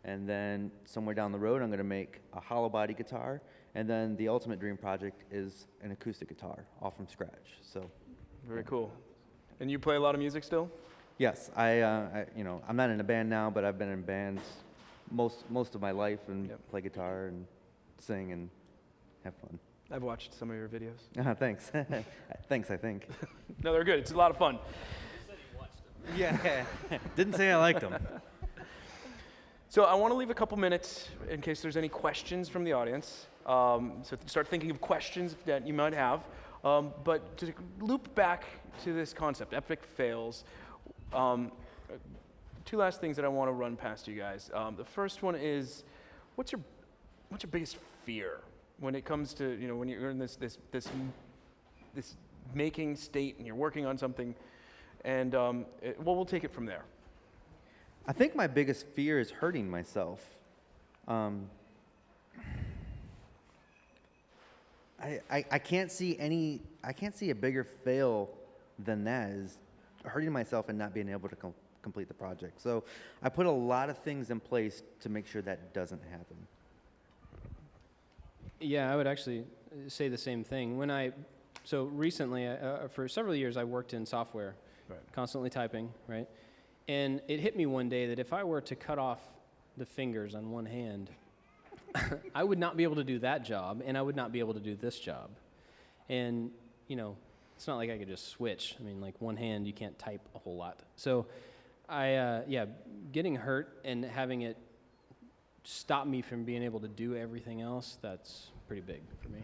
and then somewhere down the road, I'm going to make a hollow body guitar, and then the ultimate dream project is an acoustic guitar, all from scratch. So, very cool. And you play a lot of music still? Yes, I'm not in a band now, but I've been in bands most of my life, and play guitar and sing and have fun. I've watched some of your videos. Thanks. Thanks, I think. No, they're good. It's a lot of fun. Yeah, didn't say I liked them. So I want to leave a couple minutes in case there's any questions from the audience. So start thinking of questions that you might have. But to loop back to this concept, epic fails, 2 last things that I want to run past you guys. The first one is, what's your biggest fear when it comes to, when you're in this making state and you're working on something? And we'll take it from there. I think my biggest fear is hurting myself. I can't see a bigger fail than that, is hurting myself and not being able to complete the project. So I put a lot of things in place to make sure that doesn't happen. Yeah, I would actually say the same thing. So recently, for several years, I worked in software. Right. Constantly typing, right? And it hit me one day that if I were to cut off the fingers on one hand, I would not be able to do that job, and I would not be able to do this job. And, it's not like I could just switch. I mean, like one hand, you can't type a whole lot. So getting hurt and having it stop me from being able to do everything else, that's pretty big for me.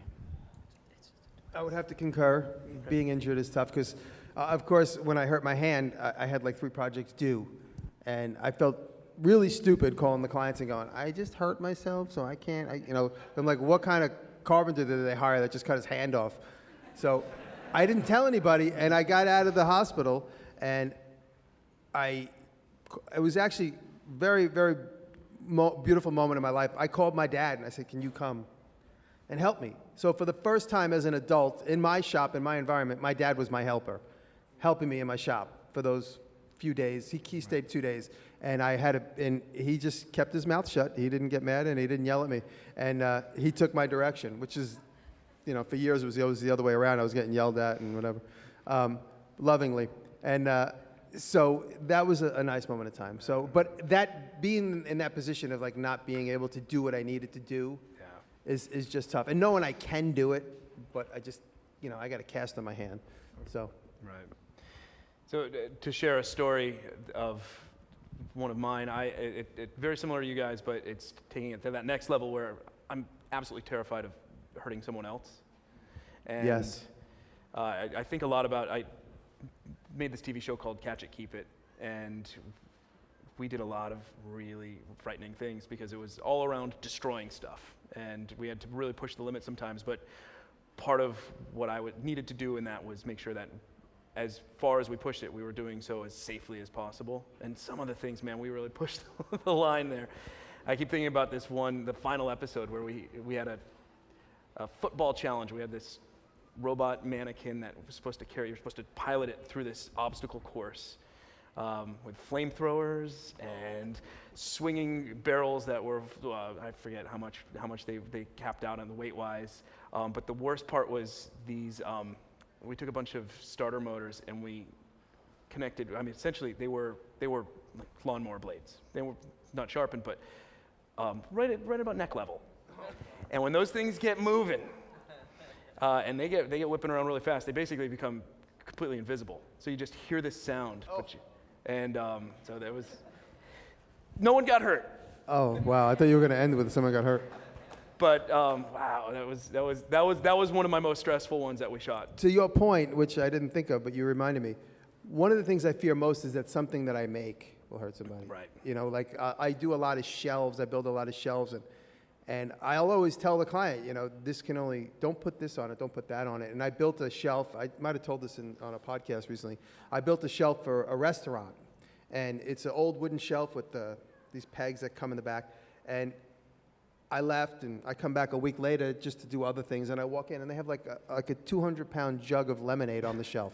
I would have to concur. Okay. Being injured is tough because, of course, when I hurt my hand, I had like 3 projects due, and I felt really stupid calling the clients and going, "I just hurt myself, so I can't." I'm like, what kind of carpenter did they hire that just cut his hand off? So I didn't tell anybody, and I got out of the hospital, and it was actually very, very beautiful moment in my life. I called my dad and I said, "Can you come and help me?" So for the first time as an adult in my shop, in my environment, my dad was my helper, helping me in my shop for those few days. He stayed 2 days, and and he just kept his mouth shut. He didn't get mad and he didn't yell at me, and he took my direction, which is, for years it was always the other way around. I was getting yelled at and whatever, lovingly, and so that was a nice moment of time. So, but that being in that position of like not being able to do what I needed to do. Is just tough. And knowing I can do it, but I just, I got a cast on my hand. So. Right. So to share a story of one of mine, it very similar to you guys, but it's taking it to that next level where I'm absolutely terrified of hurting someone else. And yes. I think a lot about, I made this TV show called Catch It, Keep It, and we did a lot of really frightening things because it was all around destroying stuff. And we had to really push the limit sometimes. But part of what I needed to do in that was make sure that as far as we pushed it, we were doing so as safely as possible. And some of the things, man, we really pushed the line there. I keep thinking about this one, the final episode where we had a football challenge. We had this robot mannequin that was supposed to carry, you're supposed to pilot it through this obstacle course with flamethrowers and swinging barrels that were, I forget how much they capped out on the weight-wise. But the worst part was these, we took a bunch of starter motors and we connected, I mean, essentially they were like lawnmower blades. They were not sharpened, but right about neck level. And when those things get moving, and they get whipping around really fast, they basically become completely invisible. So you just hear this sound. So there was, no one got hurt. Oh, wow. I thought you were going to end with someone got hurt. But wow, that was one of my most stressful ones that we shot. To your point, which I didn't think of, but you reminded me, one of the things I fear most is that something that I make will hurt somebody. Right. You know, like I do a lot of shelves. I build a lot of shelves, and I'll always tell the client, you know, this can only, don't put this on it, don't put that on it. And I built a shelf. I might have told this on a podcast recently. I built a shelf for a restaurant, and it's an old wooden shelf with these pegs that come in the back. And I left, and I come back a week later just to do other things, and I walk in, and they have like a 200-pound jug of lemonade on the shelf.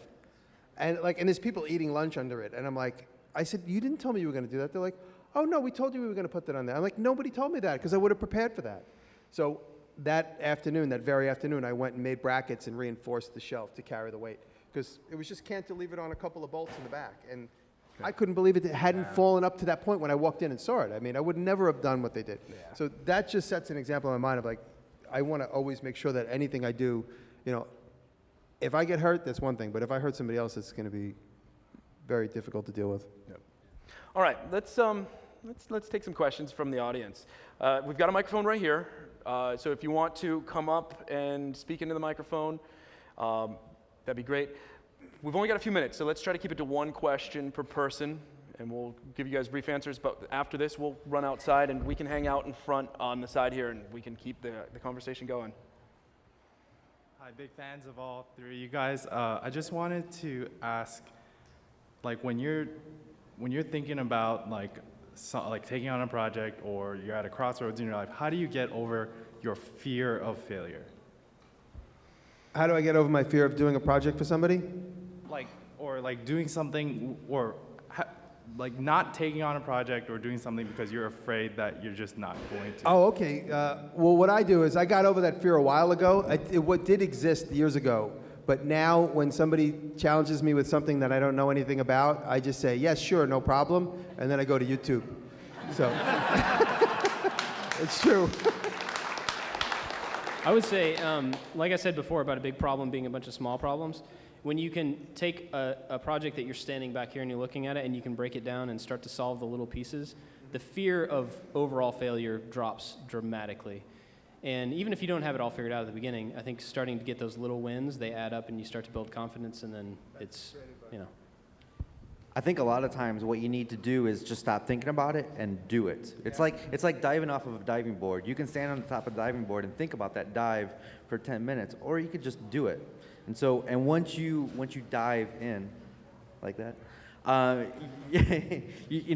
And there's people eating lunch under it. And I'm like, I said, you didn't tell me you were going to do that. They're like, oh, no, we told you we were going to put that on there. I'm like, nobody told me that because I would have prepared for that. So that very afternoon, I went and made brackets and reinforced the shelf to carry the weight because it was just cantilevered on a couple of bolts in the back. And I couldn't believe it hadn't fallen up to that point when I walked in and saw it. I mean, I would never have done what they did. Yeah. So that just sets an example in my mind of like, I want to always make sure that anything I do, you know, if I get hurt, that's one thing. But if I hurt somebody else, it's going to be very difficult to deal with. Yep. All right, let's take some questions from the audience. We've got a microphone right here, so if you want to come up and speak into the microphone, that'd be great. We've only got a few minutes, so let's try to keep it to one question per person, and we'll give you guys brief answers. But after this, we'll run outside, and we can hang out in front on the side here, and we can keep the conversation going. Hi, big fans of all three of you guys. I just wanted to ask, like, when you're thinking about like taking on a project or you're at a crossroads in your life, how do you get over your fear of failure? How do I get over my fear of doing a project for somebody? Like doing something like not taking on a project or doing something because you're afraid that you're just not going to. Oh, okay. Well, what I do is I got over that fear a while ago. What did exist years ago, but now when somebody challenges me with something that I don't know anything about, I just say, yes, sure, no problem, and then I go to YouTube. So, it's true. I would say, like I said before about a big problem being a bunch of small problems, when you can take a project that you're standing back here and you're looking at it and you can break it down and start to solve the little pieces, the fear of overall failure drops dramatically. And even if you don't have it all figured out at the beginning, I think starting to get those little wins, they add up and you start to build confidence, and then it's, you know. I think a lot of times what you need to do is just stop thinking about it and do it. It's like diving off of a diving board. You can stand on the top of the diving board and think about that dive for 10 minutes, or you could just do it. And once you dive in like that, you're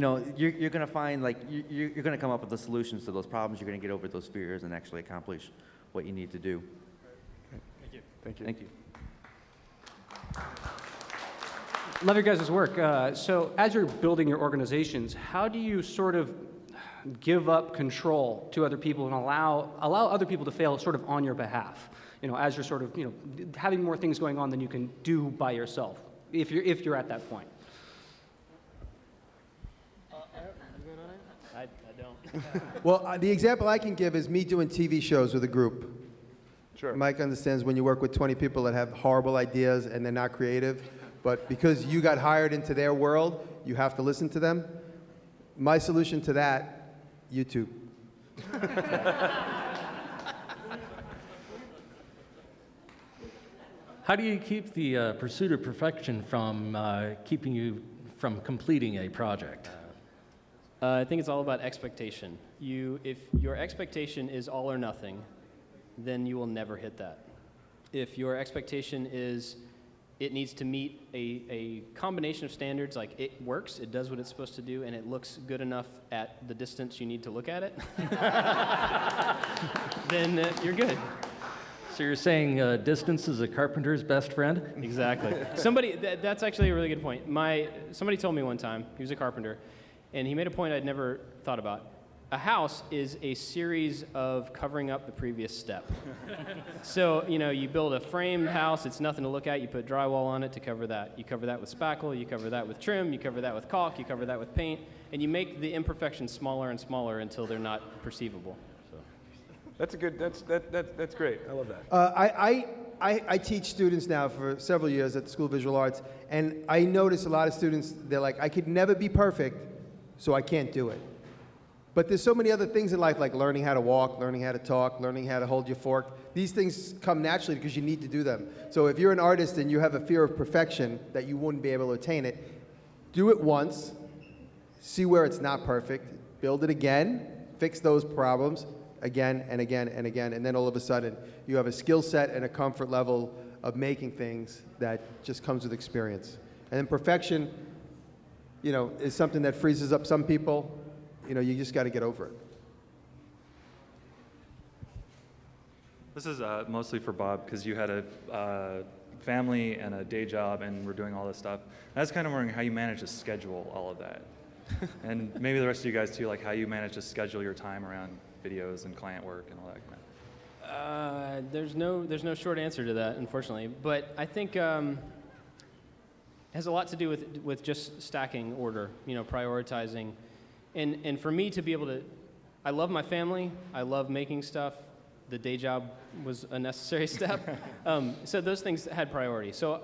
going to find you're going to come up with the solutions to those problems. You're going to get over those fears and actually accomplish what you need to do. Thank you. Thank you. Thank you. Love your guys' work. So as you're building your organizations, how do you sort of give up control to other people and allow other people to fail sort of on your behalf? You know, as you're sort of, having more things going on than you can do by yourself, if you're at that point. I don't. Well, the example I can give is me doing TV shows with a group. Sure. Mike understands when you work with 20 people that have horrible ideas and they're not creative, but because you got hired into their world, you have to listen to them. My solution to that, YouTube. How do you keep the pursuit of perfection from keeping you from completing a project? I think it's all about expectation. If your expectation is all or nothing, then you will never hit that. If your expectation is it needs to meet a combination of standards, like it works, it does what it's supposed to do, and it looks good enough at the distance you need to look at it, then you're good. So you're saying distance is a carpenter's best friend? Exactly. That's actually a really good point. Somebody told me one time, he was a carpenter, and he made a point I'd never thought about. A house is a series of covering up the previous step. So, you build a framed house, it's nothing to look at, you put drywall on it to cover that. You cover that with spackle, you cover that with trim, you cover that with caulk, you cover that with paint, and you make the imperfections smaller and smaller until they're not perceivable. So. That's great. I love that. I teach students now for several years at the School of Visual Arts, and I notice a lot of students, they're like, I could never be perfect, so I can't do it. But there's so many other things in life, like learning how to walk, learning how to talk, learning how to hold your fork. These things come naturally because you need to do them. So if you're an artist and you have a fear of perfection, that you wouldn't be able to attain it, do it once, see where it's not perfect, build it again, fix those problems again and again and again, and then all of a sudden you have a skill set and a comfort level of making things that just comes with experience. And then perfection, is something that freezes up some people. You just got to get over it. This is mostly for Bob, because you had a family and a day job and we're doing all this stuff. I was kind of wondering how you manage to schedule all of that. And maybe the rest of you guys too, like how you manage to schedule your time around videos and client work and all that kind of. There's no short answer to that, unfortunately. But I think it has a lot to do with just stacking order, prioritizing. And for me to be able to, I love my family, I love making stuff. The day job was a necessary step. So those things had priority. So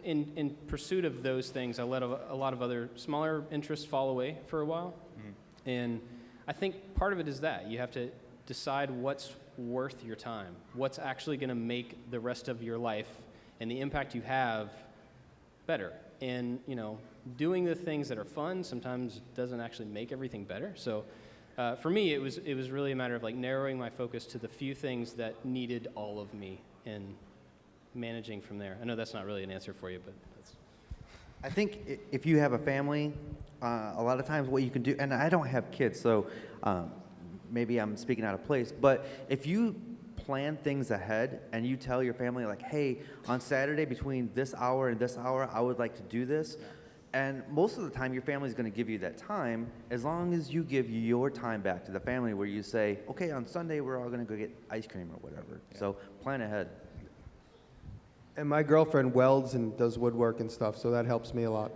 in pursuit of those things, I let a lot of other smaller interests fall away for a while. Mm-hmm. And I think part of it is that. You have to decide what's worth your time, what's actually going to make the rest of your life and the impact you have better. And, doing the things that are fun sometimes doesn't actually make everything better. So for me, it was really a matter of narrowing my focus to the few things that needed all of me and managing from there. I know that's not really an answer for you, but that's... I think if you have a family, a lot of times what you can do, and I don't have kids, so maybe I'm speaking out of place, but if you plan things ahead and you tell your family hey, on Saturday between this hour and this hour, I would like to do this. Yeah. And most of the time, your family is going to give you that time as long as you give your time back to the family where you say, okay, on Sunday, we're all going to go get ice cream or whatever. Yeah. So plan ahead. And my girlfriend welds and does woodwork and stuff, so that helps me a lot.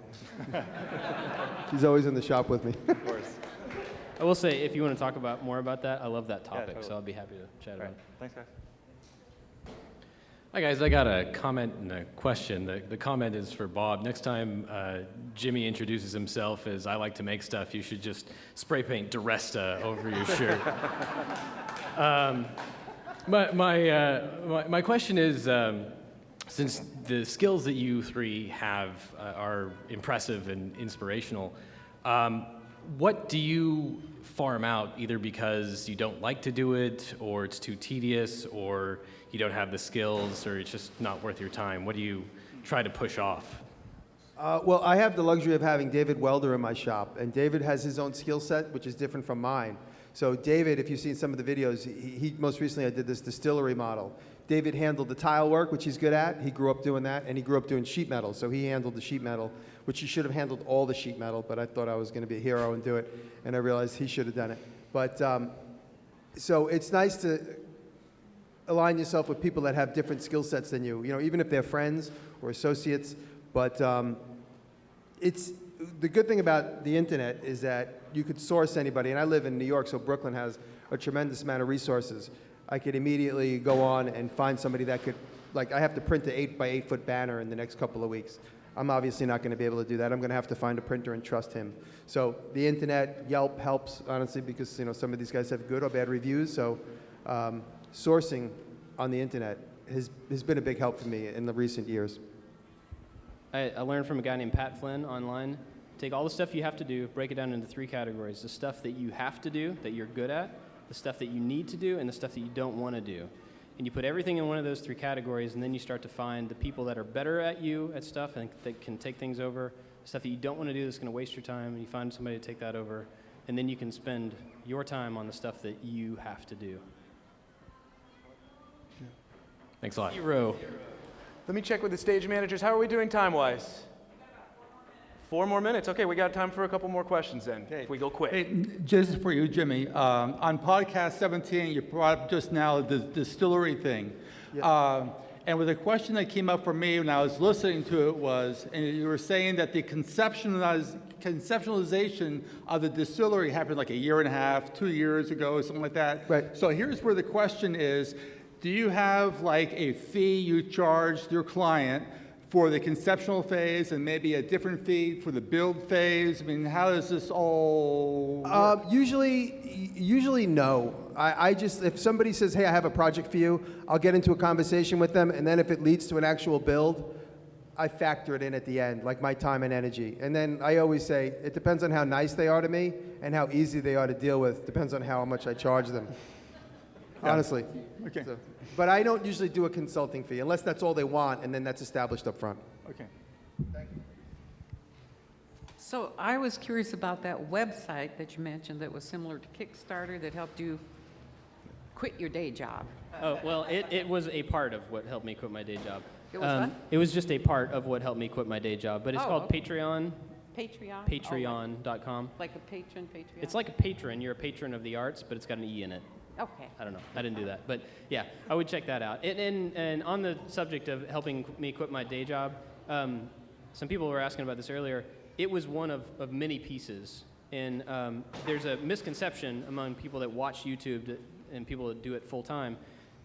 She's always in the shop with me. Of course. I will say, if you want to talk more about that, I love that topic, totally. So I'll be happy to chat about it. Thanks, guys. Hi guys, I got a comment and a question. The comment is for Bob. Next time Jimmy introduces himself as I like to make stuff, you should just spray paint Diresta over your shirt. My question is, since the skills that you three have are impressive and inspirational, what do you farm out, either because you don't like to do it, or it's too tedious, or you don't have the skills, or it's just not worth your time? What do you try to push off? Well, I have the luxury of having David Welder in my shop, and David has his own skill set, which is different from mine. So David, if you've seen some of the videos, he most recently I did this distillery model. David handled the tile work, which he's good at. He grew up doing that, and he grew up doing sheet metal. So he handled the sheet metal, which he should have handled all the sheet metal, but I thought I was going to be a hero and do it, and I realized he should have done it. But so it's nice to align yourself with people that have different skill sets than you, even if they're friends or associates. But it's the good thing about the internet is that you could source anybody, and I live in New York, so Brooklyn has a tremendous amount of resources. I could immediately go on and find somebody that could, I have to print an 8x8 foot banner in the next couple of weeks. I'm obviously not going to be able to do that. I'm going to have to find a printer and trust him. So the internet, Yelp helps, honestly, because some of these guys have good or bad reviews. So sourcing on the internet has been a big help for me in the recent years. I learned from a guy named Pat Flynn online. Take all the stuff you have to do, break it down into 3 categories. The stuff that you have to do, that you're good at, the stuff that you need to do, and the stuff that you don't want to do. And you put everything in one of those 3 categories, and then you start to find the people that are better at you at stuff and that can take things over, stuff that you don't want to do that's going to waste your time, and you find somebody to take that over, and then you can spend your time on the stuff that you have to do. Thanks a lot. 0. Let me check with the stage managers. How are we doing time-wise? 4 more minutes. Okay, we got time for a couple more questions then, if we go quick. Hey, just for you, Jimmy, on podcast 17, you brought up just now the distillery thing. And with a question that came up for me when I was listening to it was, and you were saying that the conceptualization of the distillery happened like 1.5 years, 2 years ago, something like that. Right. So here's where the question is, do you have like a fee you charge your client for the conceptual phase and maybe a different fee for the build phase? I mean, how does this all work? Usually no. I just, if somebody says, hey, I have a project for you, I'll get into a conversation with them, and then if it leads to an actual build, I factor it in at the end, like my time and energy. And then I always say, it depends on how nice they are to me and how easy they are to deal with. Depends on how much I charge them. Honestly. Okay. So, but I don't usually do a consulting fee, unless that's all they want, and then that's established up front. Okay. So I was curious about that website that you mentioned that was similar to Kickstarter that helped you quit your day job. Oh, well, it was a part of what helped me quit my day job. It was what? It was just a part of what helped me quit my day job, but it's called okay. Patreon. Patreon? Patreon.com. Like a patron, Patreon? It's like a patron. You're a patron of the arts, but it's got an E in it. Okay. I don't know. I didn't do that. But yeah, I would check that out. And on the subject of helping me quit my day job, some people were asking about this earlier. It was one of many pieces. And there's a misconception among people that watch YouTube and people that do it full time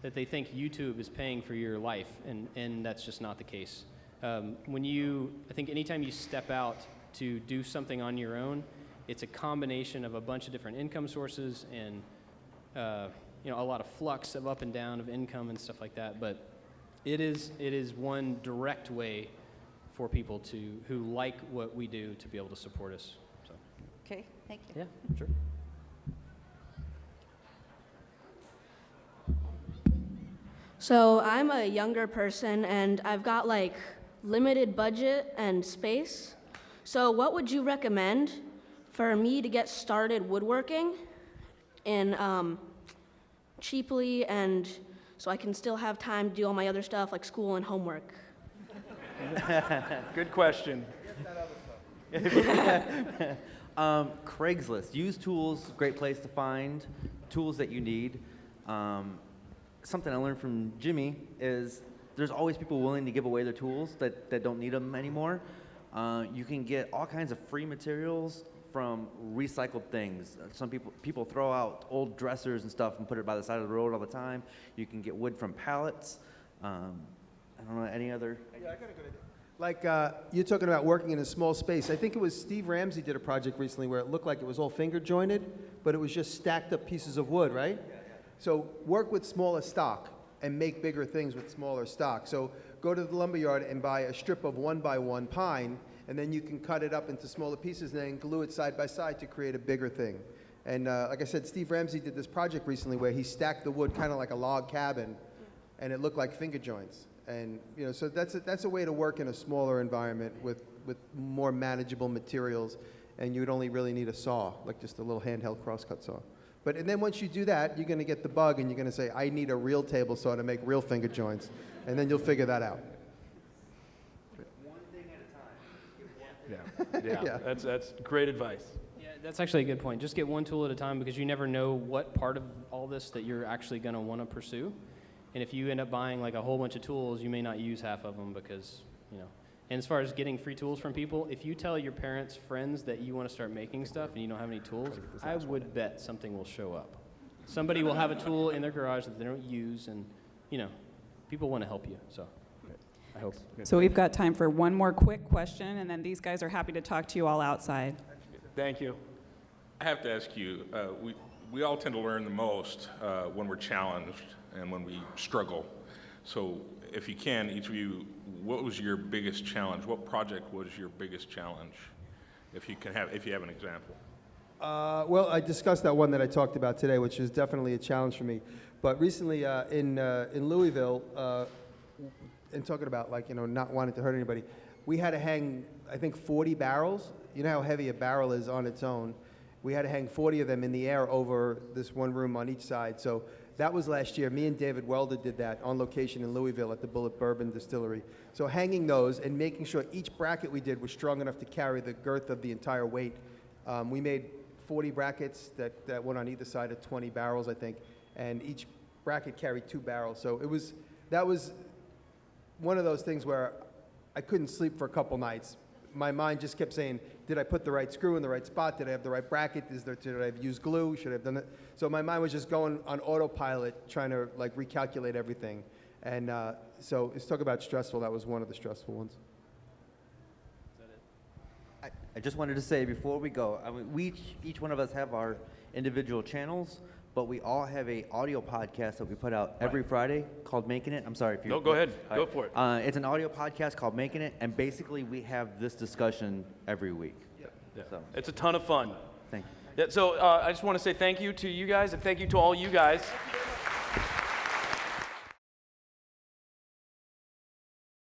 that they think YouTube is paying for your life. And that's just not the case. I think anytime you step out to do something on your own, it's a combination of a bunch of different income sources and a lot of flux of up and down of income and stuff like that. But it is one direct way for people who like what we do to be able to support us. So. Okay, thank you. Yeah, sure. So I'm a younger person and I've got like limited budget and space. So what would you recommend for me to get started woodworking in cheaply and so I can still have time to do all my other stuff like school and homework? Good question. Craigslist. Use tools, great place to find tools that you need. Something I learned from Jimmy is there's always people willing to give away their tools that don't need them anymore. You can get all kinds of free materials from recycled things. Some people throw out old dressers and stuff and put it by the side of the road all the time. You can get wood from pallets. I don't know, any other? Yeah, I got a good idea. Like, you're talking about working in a small space. I think it was Steve Ramsey did a project recently where it looked like it was all finger jointed, but it was just stacked up pieces of wood, right? So work with smaller stock and make bigger things with smaller stock. So go to the lumberyard and buy a strip of 1x1 pine, and then you can cut it up into smaller pieces and then glue it side by side to create a bigger thing. And like I said, Steve Ramsey did this project recently where he stacked the wood kind of like a log cabin, and it looked like finger joints. And so that's a way to work in a smaller environment with more manageable materials, and you would only really need a saw, like just a little handheld crosscut saw. And then once you do that, you're going to get the bug, and you're going to say, I need a real table saw to make real finger joints, and then you'll figure that out. One thing at a time. Yeah. That's great advice. Yeah, that's actually a good point. Just get one tool at a time because you never know what part of all this that you're actually going to want to pursue. And if you end up buying like a whole bunch of tools, you may not use half of them because, And as far as getting free tools from people, if you tell your parents, friends that you want to start making stuff and you don't have any tools, I would bet something will show up. Somebody will have a tool in their garage that they don't use, and, people want to help you, so I hope. So we've got time for one more quick question, and then these guys are happy to talk to you all outside. Thank you. I have to ask you, we all tend to learn the most when we're challenged and when we struggle. So if you can, each of you, what was your biggest challenge? What project was your biggest challenge if you have an example. Well, I discussed that one that I talked about today, which is definitely a challenge for me. But recently in Louisville, and talking about not wanting to hurt anybody, we had to hang, I think, 40 barrels. You know how heavy a barrel is on its own. We had to hang 40 of them in the air over this one room on each side. So that was last year. Me and David Welder did that on location in Louisville at the Bullet Bourbon Distillery. So hanging those and making sure each bracket we did was strong enough to carry the girth of the entire weight. We made 40 brackets that went on either side of 20 barrels, I think, and each bracket carried 2 barrels. So that was one of those things where I couldn't sleep for a couple nights. My mind just kept saying, did I put the right screw in the right spot? Did I have the right bracket? Did I have used glue? Should I have done it? So my mind was just going on autopilot, trying to recalculate everything. And so let's talk about stressful. That was one of the stressful ones. I just wanted to say before we go, I mean, each one of us have our individual channels, but we all have a audio podcast that we put out every Friday called Making It. I'm sorry if you. No, go ahead. Go for it. It's an audio podcast called Making It, and basically we have this discussion every week. Yeah. So. It's a ton of fun. Thank you. Yeah, so I just want to say thank you to you guys, and thank you to all you guys.